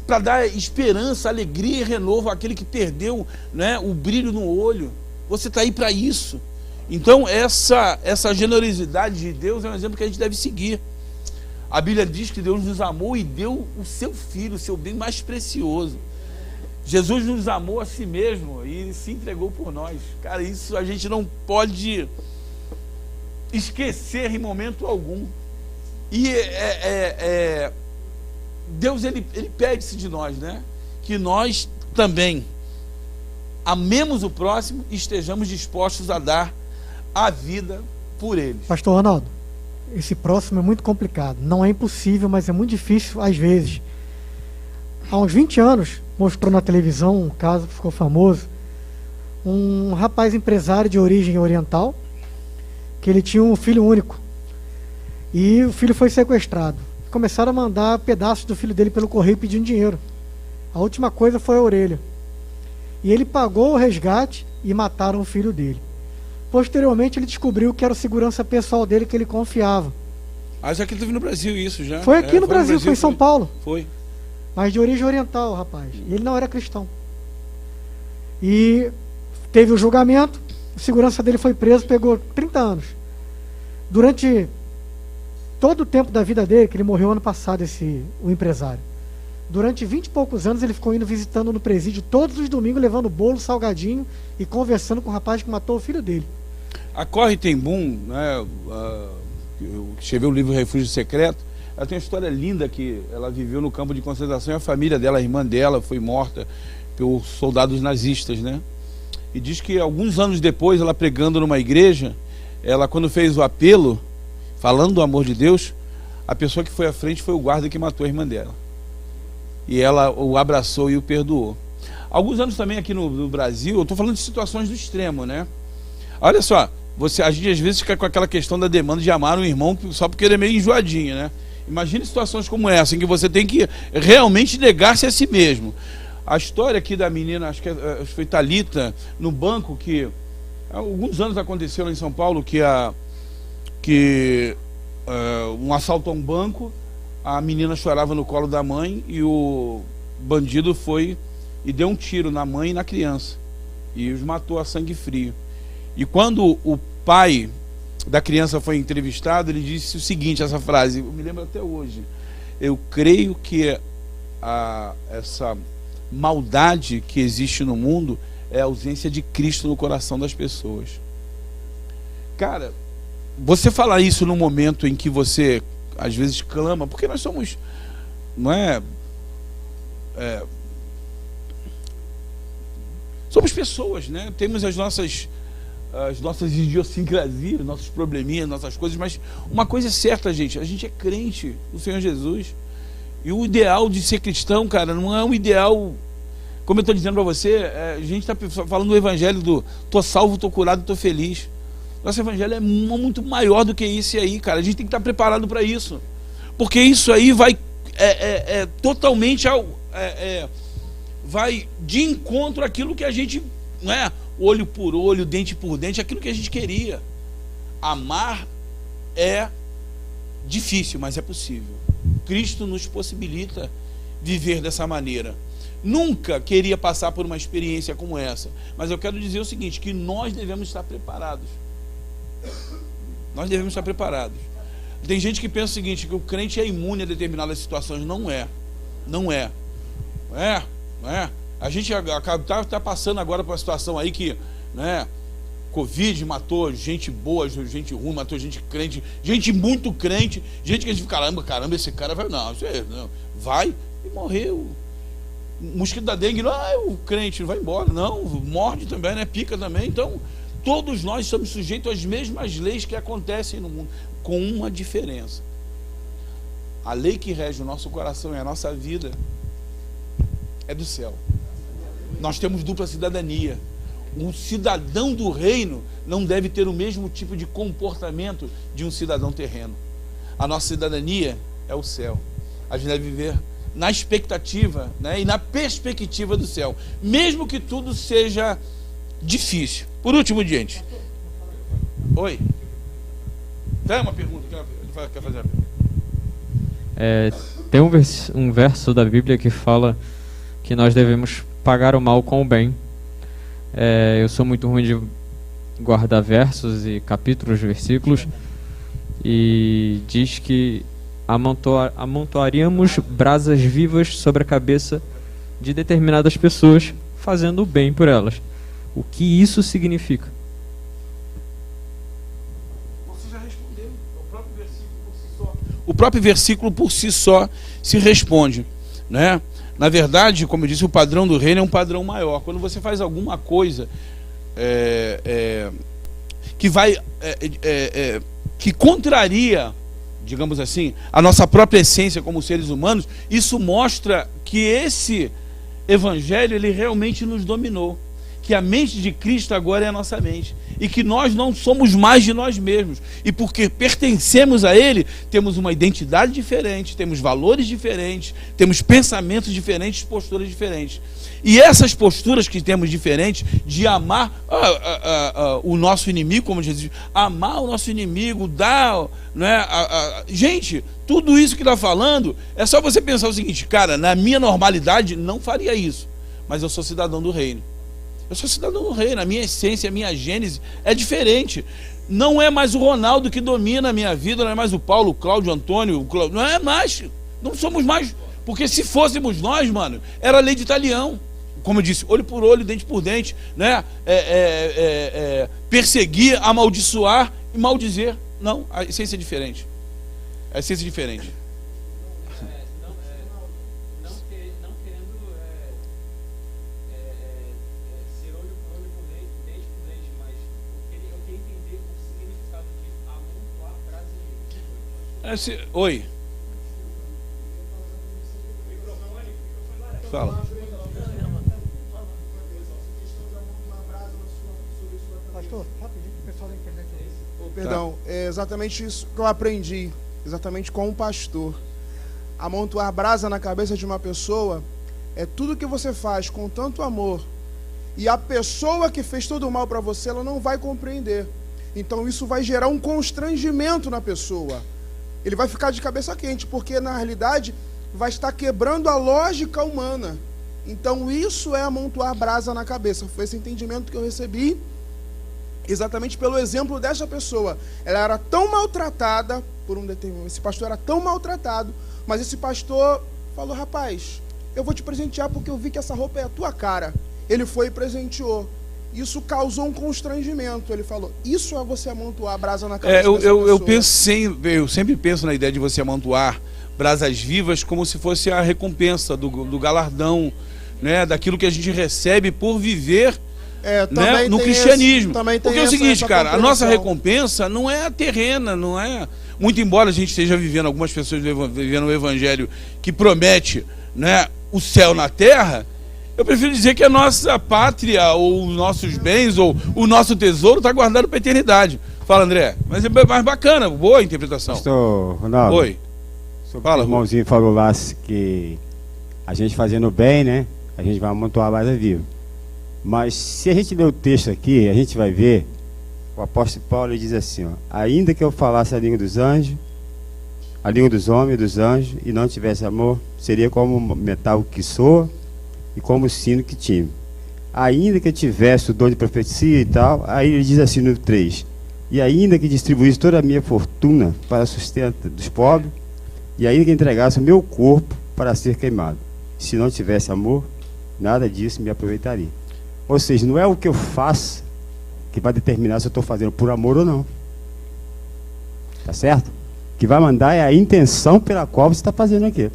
para dar esperança, alegria e renovo àquele que perdeu, né, o brilho no olho. Você está aí para isso. Então essa generosidade de Deus é um exemplo que a gente deve seguir. A Bíblia diz que Deus nos amou e deu o seu Filho, o seu bem mais precioso. Jesus nos amou a si mesmo e se entregou por nós. Cara, isso a gente não pode esquecer em momento algum. E Deus, ele pede-se de nós, né? Que nós também amemos o próximo e estejamos dispostos a dar a vida por eles. Pastor Ronaldo, esse próximo é muito complicado. Não é impossível, mas é muito difícil às vezes. Há uns 20 anos, mostrou na televisão um caso que ficou famoso. Um rapaz empresário de origem oriental, que ele tinha um filho único. E o filho foi sequestrado. Começaram a mandar pedaços do filho dele pelo correio pedindo dinheiro. A última coisa foi a orelha. E ele pagou o resgate e mataram o filho dele. Posteriormente ele descobriu que era o segurança pessoal dele que ele confiava. Ah, já que teve no Brasil isso já. Foi aqui no Brasil, foi em São Paulo. Foi. Mas de origem oriental, rapaz. E ele não era cristão. E teve o julgamento, o segurança dele foi preso, pegou 30 anos. Durante todo o tempo da vida dele, que ele morreu ano passado, o empresário. Durante 20 e poucos anos ele ficou indo visitando no presídio todos os domingos, levando bolo, salgadinho e conversando com o rapaz que matou o filho dele. A Corrie ten Boom, né, eu escreveu o livro Refúgio Secreto, ela tem uma história linda que ela viveu no campo de concentração e a família dela, a irmã dela, foi morta pelos soldados nazistas, né? E diz que alguns anos depois, ela pregando numa igreja, ela quando fez o apelo, falando do amor de Deus, a pessoa que foi à frente foi o guarda que matou a irmã dela. E ela o abraçou e o perdoou. Alguns anos também aqui no Brasil, eu estou falando de situações do extremo, né? Olha só, a gente às vezes fica com aquela questão da demanda de amar um irmão só porque ele é meio enjoadinho, né? Imagine situações como essa, em que você tem que realmente negar-se a si mesmo. A história aqui da menina, acho que foi Thalita, no banco, que há alguns anos aconteceu lá em São Paulo, um assalto a um banco, a menina chorava no colo da mãe e o bandido foi e deu um tiro na mãe e na criança e os matou a sangue frio. E quando o pai da criança foi entrevistado, ele disse o seguinte, essa frase, eu me lembro até hoje: eu creio que essa maldade que existe no mundo é a ausência de Cristo no coração das pessoas. Cara, você falar isso num momento em que você às vezes clama, porque nós somos, não é, somos pessoas, né? Temos as nossas idiosincrasias, nossos probleminhas, nossas coisas, mas uma coisa é certa, gente, a gente é crente do Senhor Jesus, e o ideal de ser cristão, cara, não é um ideal, como eu estou dizendo para você, a gente está falando do evangelho do tô salvo, tô curado, tô feliz. Nosso evangelho é muito maior do que isso aí, cara. A gente tem que estar preparado para isso, porque isso aí vai totalmente vai de encontro àquilo que a gente, não é, olho por olho, dente por dente, aquilo que a gente queria. Amar é difícil, mas é possível. Cristo nos possibilita viver dessa maneira. Nunca queria passar por uma experiência como essa, mas eu quero dizer o seguinte, que nós devemos estar preparados. Nós devemos estar preparados. Tem gente que pensa o seguinte, que o crente é imune a determinadas situações. Não é. Não é. A gente está passando agora por uma situação aí que, né, Covid matou gente boa, gente ruim, matou gente crente, gente muito crente, gente que a gente fica, caramba, esse cara vai, não, vai e morreu. O mosquito da dengue, não, o crente vai embora, não, morde também, né, pica também. Então, todos nós estamos sujeitos às mesmas leis que acontecem no mundo, com uma diferença. A lei que rege o nosso coração e a nossa vida é do céu. Nós temos dupla cidadania. Um cidadão do reino não deve ter o mesmo tipo de comportamento de um cidadão terreno. A nossa cidadania é o céu. A gente deve viver na expectativa, né, e na perspectiva do céu, mesmo que tudo seja difícil. Por último, gente. Oi. Tem uma pergunta? Quer fazer a pergunta? Tem um verso da Bíblia que fala que nós devemos pagar o mal com o bem. Eu sou muito ruim de guardar versos e capítulos, versículos, e diz que amontoaríamos brasas vivas sobre a cabeça de determinadas pessoas, fazendo o bem por elas. O que isso significa? Você já respondeu. O próprio versículo por si só se responde, né? Na verdade, como eu disse, o padrão do reino é um padrão maior. Quando você faz alguma coisa que contraria, digamos assim, a nossa própria essência como seres humanos, isso mostra que esse evangelho, ele realmente nos dominou. Que a mente de Cristo agora é a nossa mente, e que nós não somos mais de nós mesmos, e porque pertencemos a Ele, temos uma identidade diferente, temos valores diferentes, temos pensamentos diferentes, posturas diferentes. E essas posturas que temos diferentes, de amar o nosso inimigo, como Jesus diz, amar o nosso inimigo, dar, né, gente, tudo isso que está falando, é só você pensar o seguinte, cara, na minha normalidade não faria isso, mas eu sou cidadão do reino. Eu sou cidadão do reino, a minha essência, a minha gênese é diferente. Não é mais o Ronaldo que domina a minha vida, não é mais o Paulo, o Cláudio, o Antônio, não é mais. Não somos mais Porque se fôssemos nós, mano, era lei de talião. Como eu disse, olho por olho, dente por dente, né? Perseguir, amaldiçoar e maldizer. Não, a essência é diferente. A essência é diferente. Não querendo ser olho por olho, por dente por dente, mas eu queria entender o significado de amontoar brasileiro. Oi. Fala. Pastor, rapidinho, o pessoal da internet. Perdão, é exatamente isso que eu aprendi, exatamente com um pastor. Amontoar brasa na cabeça de uma pessoa é tudo que você faz com tanto amor, e a pessoa que fez todo o mal para você, ela não vai compreender. Então isso vai gerar um constrangimento na pessoa. Ele vai ficar de cabeça quente, porque na realidade vai estar quebrando a lógica humana. Então isso é amontoar brasa na cabeça. Foi esse entendimento que eu recebi, exatamente pelo exemplo dessa pessoa. Ela era tão maltratada por um determinado... Esse pastor era tão maltratado, mas esse pastor falou: rapaz, eu vou te presentear porque eu vi que essa roupa é a tua cara. Ele foi e presenteou. Isso causou um constrangimento. Ele falou: isso é você amontoar brasa na cabeça dessa pessoa. Eu sempre penso na ideia de você amontoar brasas vivas como se fosse a recompensa do galardão, né, daquilo que a gente recebe por viver, né, no cristianismo. Porque é o seguinte, cara, a nossa recompensa não é a terrena, não é... Muito embora a gente esteja vivendo, algumas pessoas vivendo um evangelho que promete, né, o céu na terra, eu prefiro dizer que a nossa pátria, ou os nossos bens, ou o nosso tesouro está guardado para a eternidade. Fala, André. Mas é mais bacana, boa a interpretação. Pastor Ronaldo. Oi. Fala, o irmãozinho falou lá que a gente fazendo bem, né, a gente vai amontoar a brasa viva. Mas se a gente ler o texto aqui, a gente vai ver, o apóstolo Paulo diz assim, ó: ainda que eu falasse a língua dos anjos, a língua dos homens e dos anjos, e não tivesse amor, seria como metal que soa e como o sino que time. Ainda que eu tivesse o dom de profecia e tal, aí ele diz assim no 3: e ainda que distribuísse toda a minha fortuna para sustento dos pobres, e ainda que entregasse o meu corpo para ser queimado, se não tivesse amor, nada disso me aproveitaria. Ou seja, não é o que eu faço que vai determinar se eu estou fazendo por amor ou não. Tá certo? O que vai mandar é a intenção pela qual você está fazendo aquilo.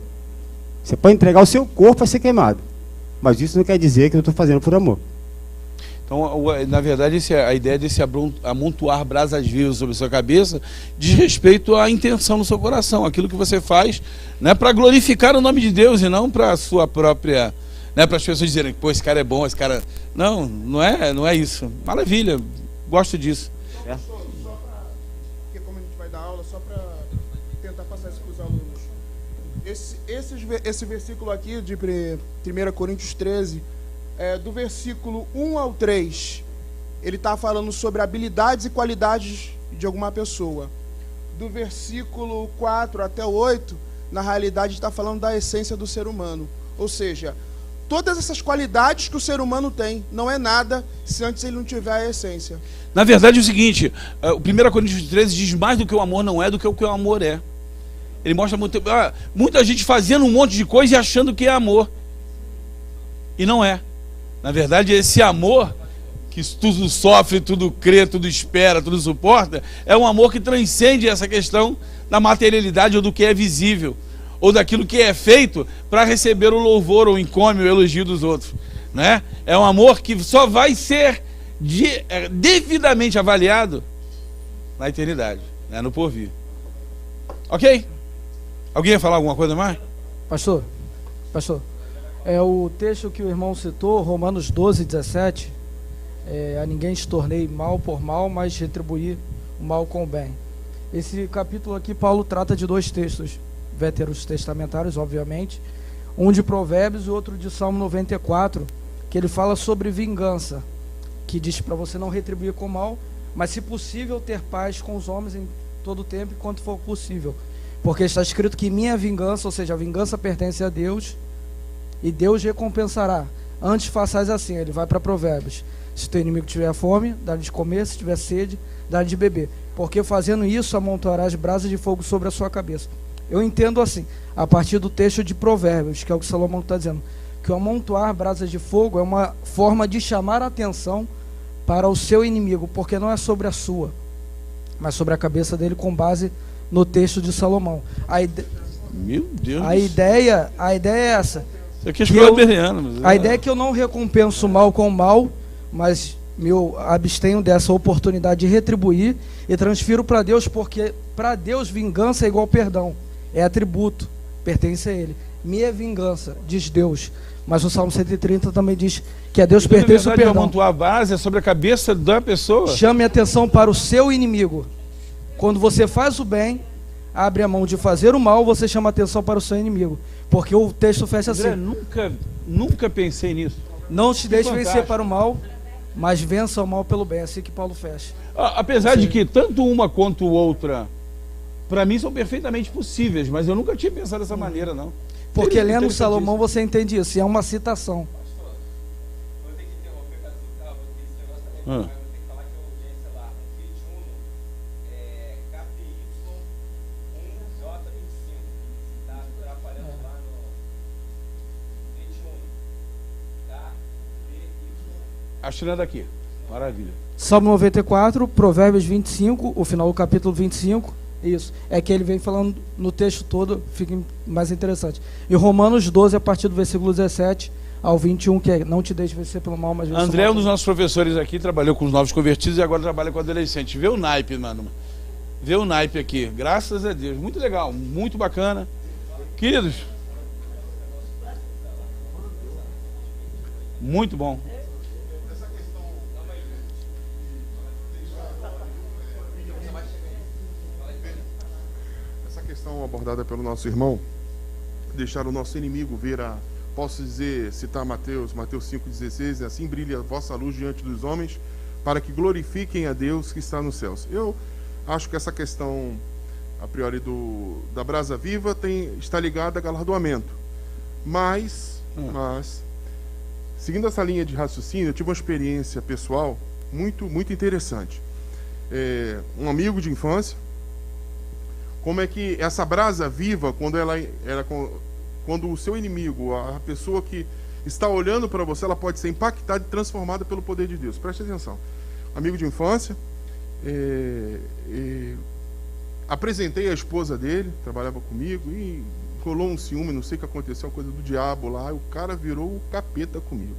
Você pode entregar o seu corpo para ser queimado, mas isso não quer dizer que eu estou fazendo por amor. Então, na verdade, a ideia desse amontoar brasas vivas sobre a sua cabeça diz respeito à intenção no seu coração, aquilo que você faz, né, para glorificar o nome de Deus e não para a sua própria, né, para as pessoas dizerem que, pô, esse cara é bom, esse cara... Não é isso. Maravilha, gosto disso. Só para... Porque como a gente vai dar aula, só para tentar passar isso para os alunos. Esse versículo aqui de 1 Coríntios 13, do versículo 1 ao 3, ele está falando sobre habilidades e qualidades de alguma pessoa. Do versículo 4 até o 8, na realidade está falando da essência do ser humano. Ou seja, todas essas qualidades que o ser humano tem, não é nada se antes ele não tiver a essência. Na verdade é o seguinte, o 1 Coríntios 13 diz mais do que o amor não é, do que o que o amor é. Ele mostra muita gente fazendo um monte de coisa e achando que é amor. E não é. Na verdade, esse amor, que tudo sofre, tudo crê, tudo espera, tudo suporta, é um amor que transcende essa questão da materialidade ou do que é visível, ou daquilo que é feito para receber o louvor, o encômio, o elogio dos outros, né? É um amor que só vai ser devidamente avaliado na eternidade, né? No porvir. Ok? Alguém ia falar alguma coisa mais? Pastor, o texto que o irmão citou, Romanos 12, 17, a ninguém te tornei mal por mal, mas retribuir o mal com o bem. Esse capítulo aqui, Paulo trata de dois textos veterotestamentários, obviamente, um de Provérbios e outro de Salmo 94, que ele fala sobre vingança, que diz para você não retribuir com mal, mas se possível ter paz com os homens em todo o tempo, enquanto for possível, porque está escrito que minha vingança, ou seja, a vingança pertence a Deus, e Deus recompensará. Antes façais assim, ele vai para Provérbios: se teu inimigo tiver fome, dá-lhe de comer; se tiver sede, dá-lhe de beber, porque fazendo isso amontoarás brasas de fogo sobre a sua cabeça. Eu entendo assim, a partir do texto de Provérbios, que é o que Salomão está dizendo, que o amontoar brasas de fogo é uma forma de chamar a atenção para o seu inimigo, porque não é sobre a sua, mas sobre a cabeça dele, com base no texto de Salomão. Meu Deus. A ideia é essa. Isso aqui é escola berriana. A ideia é que eu não recompenso o mal com o mal, mas eu abstenho dessa oportunidade de retribuir e transfiro para Deus, porque para Deus vingança é igual perdão, é atributo, pertence a Ele. Minha vingança, diz Deus. Mas o Salmo 130 também diz que a Deus pertence o perdão. Amontoar a base é sobre a cabeça da pessoa. Chame atenção para o seu inimigo. Quando você faz o bem, abre a mão de fazer o mal, você chama atenção para o seu inimigo. Porque o texto fecha assim. André, nunca pensei nisso. Não te deixe vencer para o mal, mas vença o mal pelo bem. É assim que Paulo fecha. Apesar de que tanto uma quanto outra, para mim, são perfeitamente possíveis, mas eu nunca tinha pensado dessa maneira, não. Porque lendo Salomão você entende isso, e é uma citação. Vou ter que interromper para citar, porque esse negócio também vai ter que falar que eu ouvi, sei lá, um Fiat Uno KPY1J25, tá aparecendo lá no Fiat Uno, KPY. Achando é daqui, maravilha. Salmo 94, Provérbios 25, o final do capítulo 25. Isso, é que ele vem falando no texto todo, fica mais interessante. E Romanos 12, a partir do versículo 17 ao 21, que é: não te deixe vencer pelo mal, mas vença o mal. André é um dos nossos professores aqui, trabalhou com os novos convertidos e agora trabalha com adolescentes. Vê o naipe, mano. Vê o naipe aqui, graças a Deus. Muito legal, muito bacana. Queridos, muito bom. Abordada pelo nosso irmão, deixar o nosso inimigo ver posso dizer, citar Mateus 5,16, assim brilha a vossa luz diante dos homens, para que glorifiquem a Deus que está nos céus. Eu acho que essa questão, a priori, da brasa viva está ligada a galardoamento, mas, seguindo essa linha de raciocínio, eu tive uma experiência pessoal muito, muito interessante. Um amigo de infância, como é que essa brasa viva, quando o seu inimigo, a pessoa que está olhando para você, ela pode ser impactada e transformada pelo poder de Deus. Preste atenção. Amigo de infância, apresentei a esposa dele, trabalhava comigo, e rolou um ciúme, não sei o que aconteceu, uma coisa do diabo lá, e o cara virou o capeta comigo.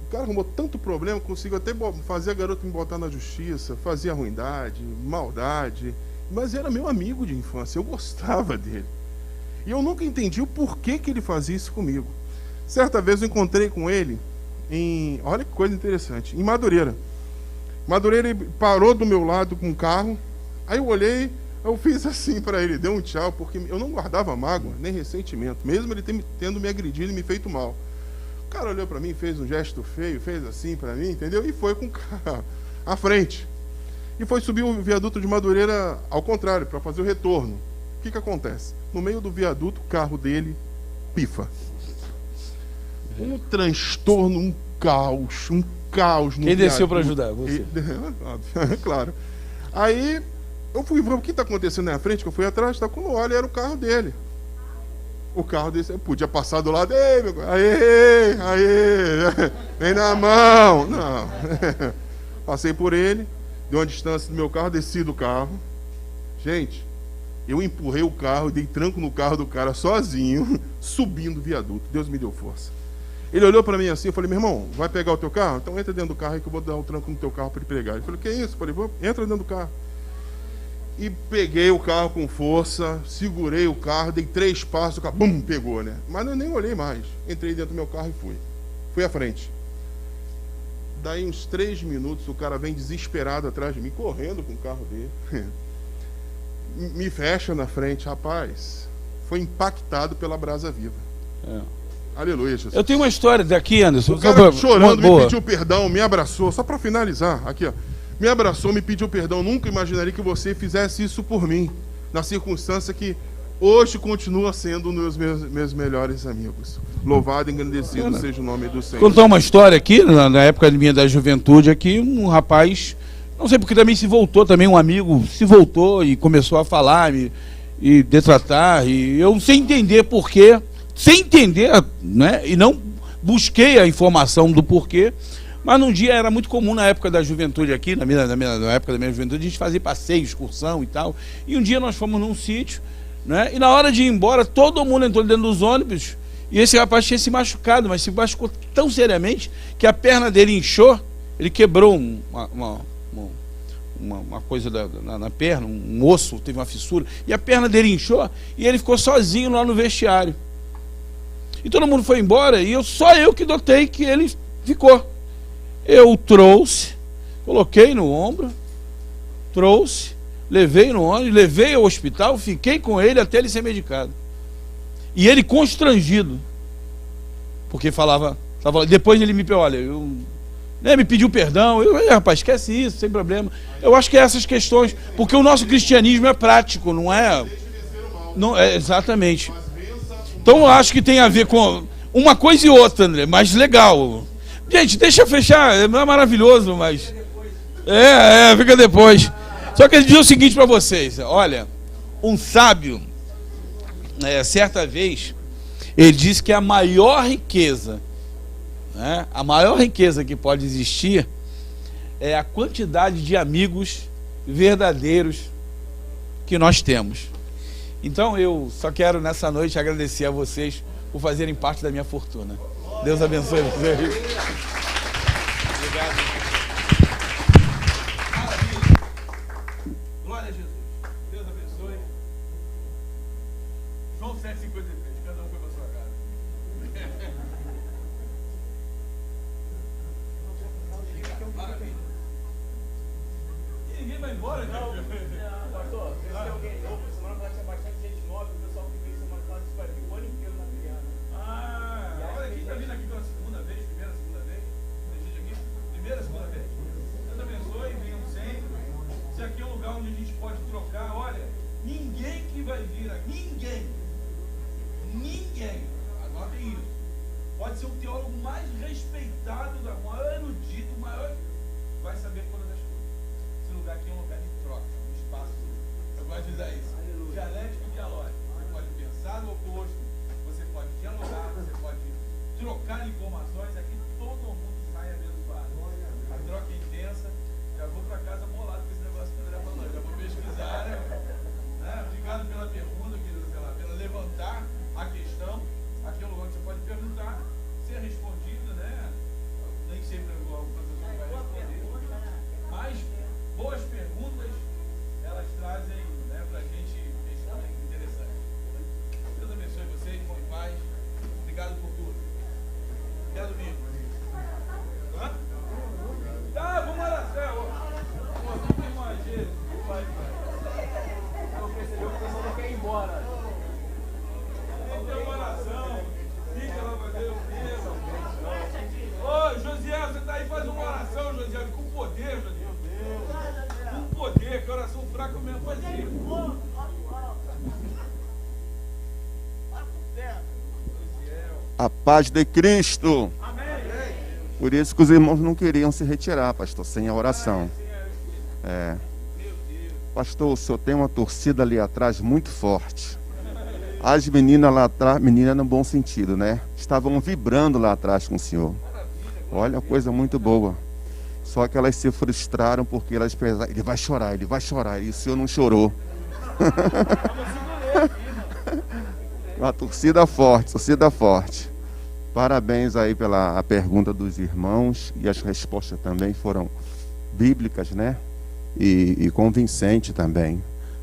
O cara arrumou tanto problema, consigo até fazer a garota me botar na justiça, fazia ruindade, maldade, mas era meu amigo de infância, eu gostava dele. E eu nunca entendi o porquê que ele fazia isso comigo. Certa vez eu encontrei com ele olha que coisa interessante, em Madureira. Madureira, ele parou do meu lado com um carro, aí eu olhei, eu fiz assim para ele, dei um tchau, porque eu não guardava mágoa, nem ressentimento, mesmo ele tendo me agredido e me feito mal. O cara olhou para mim, fez um gesto feio, fez assim para mim, entendeu? E foi com o carro à frente. E foi subir o viaduto de Madureira ao contrário, para fazer o retorno. O que acontece? No meio do viaduto, o carro dele pifa. Um transtorno, um caos no viaduto. Quem desceu para ajudar? Você. Claro. Aí, eu fui ver o que está acontecendo na frente, que eu fui atrás, quando eu olho, era o carro dele. O carro dele, eu podia passar do lado, vem na mão. Não. Passei por ele, dei uma distância do meu carro, desci do carro. Gente, eu empurrei o carro, dei tranco no carro do cara sozinho, subindo o viaduto. Deus me deu força. Ele olhou para mim assim, eu falei, meu irmão, vai pegar o teu carro? Então entra dentro do carro aí que eu vou dar um tranco no teu carro para ele pegar. Ele falou, que isso? Eu falei, entra dentro do carro. E peguei o carro com força, segurei o carro, dei 3 passos, o carro, bum, pegou, né? Mas eu nem olhei mais. Entrei dentro do meu carro e fui. Fui à frente. Daí uns 3 minutos, o cara vem desesperado atrás de mim, correndo com o carro dele. Me fecha na frente, rapaz. Foi impactado pela brasa viva. Aleluia, Jesus. Eu tenho uma história daqui, Anderson. O cara chorando, me pediu perdão, me abraçou. Só para finalizar, aqui, ó. Me abraçou, me pediu perdão. Nunca imaginaria que você fizesse isso por mim. Na circunstância que hoje continua sendo um dos meus melhores amigos. Louvado e engrandecido seja o nome do Senhor. Contar uma história aqui, na época minha da juventude, aqui, um rapaz, não sei porque também se voltou, também um amigo se voltou e começou a falar, e detratar, e eu sem entender porquê, sem entender, né, e não busquei a informação do porquê, mas num dia era muito comum na época da juventude aqui, na época da minha juventude, a gente fazia passeio, excursão e tal, e um dia nós fomos num sítio, né, e na hora de ir embora, todo mundo entrou dentro dos ônibus, e esse rapaz tinha se machucado, mas se machucou tão seriamente que a perna dele inchou, ele quebrou uma coisa na perna, um osso, teve uma fissura, e a perna dele inchou, e ele ficou sozinho lá no vestiário. E todo mundo foi embora, e só eu que notei que ele ficou. Eu trouxe, coloquei no ombro, levei no ônibus, levei ao hospital, fiquei com ele até ele ser medicado. E ele constrangido, porque falava, depois ele me pediu, olha, me pediu perdão, rapaz, esquece isso, sem problema. Eu acho que é essas questões, porque o nosso cristianismo é prático, não é exatamente. Então eu acho que tem a ver com uma coisa e outra, André, mas legal. Gente, deixa eu fechar, é maravilhoso, mas... fica depois. Só que ele diz o seguinte para vocês, olha, um sábio, certa vez, ele disse que a maior riqueza, né, a maior riqueza que pode existir é a quantidade de amigos verdadeiros que nós temos. Então eu só quero nessa noite agradecer a vocês por fazerem parte da minha fortuna. Deus abençoe vocês. Obrigado. Maravilha. Glória a Jesus. Deus abençoe. João 7,53. Cada um foi para sua casa. Maravilha. E ninguém vai embora, não. Pastor, se tem alguém novo, semana passada tinha bastante gente nova, o pessoal que veio semana passada disse que vai vir o ano inteiro na Adriana. Olha, quem está vindo aqui pela segunda vez, primeira, segunda vez? Tem gente aqui? Primeira, segunda vez? Deus abençoe, venham sempre. Se aqui é um lugar onde a gente pode trocar, olha, ninguém que vai vir aqui, ninguém, anotem isso, pode ser o teólogo mais respeitado, o maior erudito, o maior, vai saber todas as coisas. Esse lugar aqui é um lugar de troca, um espaço, eu gosto de dizer isso, dialético e dialógico. Você pode pensar no oposto, você pode dialogar, você pode trocar informações, aqui todo mundo sai abençoado. A troca é intensa, já vou para casa bolado com esse negócio que o André falou, já vou pesquisar, né? Obrigado pela pergunta, querido, pela levantar a questão. Aqui é um lugar que você pode perguntar, ser respondido, né? Nem sempre o professor vai responder, mas boas perguntas, elas trazem, né, pra gente questões interessantes. Deus abençoe vocês, bom em paz. Obrigado por tudo. Até domingo. Tá, vamos orar. Vamos firmar a gente. Eu percebi que o pessoal não quer ir embora. Tem uma oração. Fica lá pra Deus. Ô, Josiel, você tá aí, faz uma oração, Josiel, com poder, Josiel. Com poder, que oração fraca mesmo pode ser. A paz de Cristo. Amém. Por isso que os irmãos não queriam se retirar, pastor, sem a oração. Pastor, o senhor tem uma torcida ali atrás muito forte. As meninas lá atrás, meninas no bom sentido, né? Estavam vibrando lá atrás com o senhor. Olha, coisa muito boa. Só que elas se frustraram porque elas pensaram, ele vai chorar, e o senhor não chorou. Uma torcida forte. Parabéns aí pela pergunta dos irmãos, e as respostas também foram bíblicas, né? E convincente também.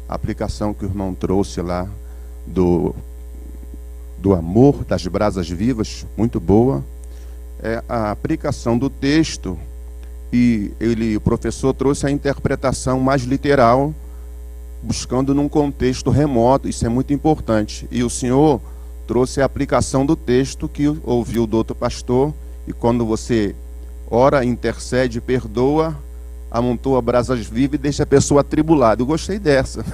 A aplicação que o irmão trouxe lá do amor, das brasas vivas, muito boa. A aplicação do texto, e o professor trouxe a interpretação mais literal, buscando num contexto remoto. Isso é muito importante. E o senhor trouxe a aplicação do texto que ouviu do outro pastor, e quando você ora, intercede, perdoa, amontoa brasas vivas e deixa a pessoa atribulada. Eu gostei dessa.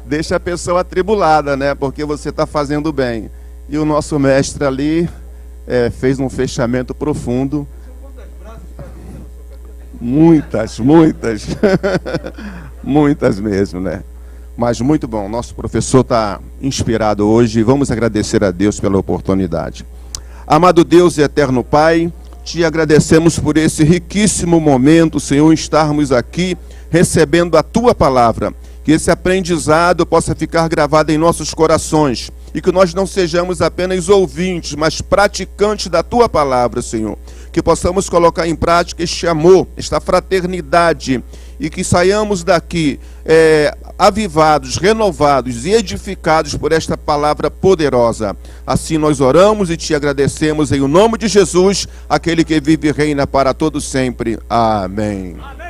Deixa a pessoa atribulada, né? Porque você está fazendo bem. E o nosso mestre ali fez um fechamento profundo. Muitas. Muitas mesmo, né? Mas muito bom, nosso professor está inspirado hoje e vamos agradecer a Deus pela oportunidade. Amado Deus e eterno Pai, te agradecemos por esse riquíssimo momento, Senhor, estarmos aqui recebendo a Tua palavra. Que esse aprendizado possa ficar gravado em nossos corações e que nós não sejamos apenas ouvintes, mas praticantes da Tua palavra, Senhor. Que possamos colocar em prática este amor, esta fraternidade e que saiamos daqui avivados, renovados e edificados por esta palavra poderosa. Assim nós oramos e te agradecemos em o nome de Jesus, aquele que vive e reina para todo sempre. Amém. Amém.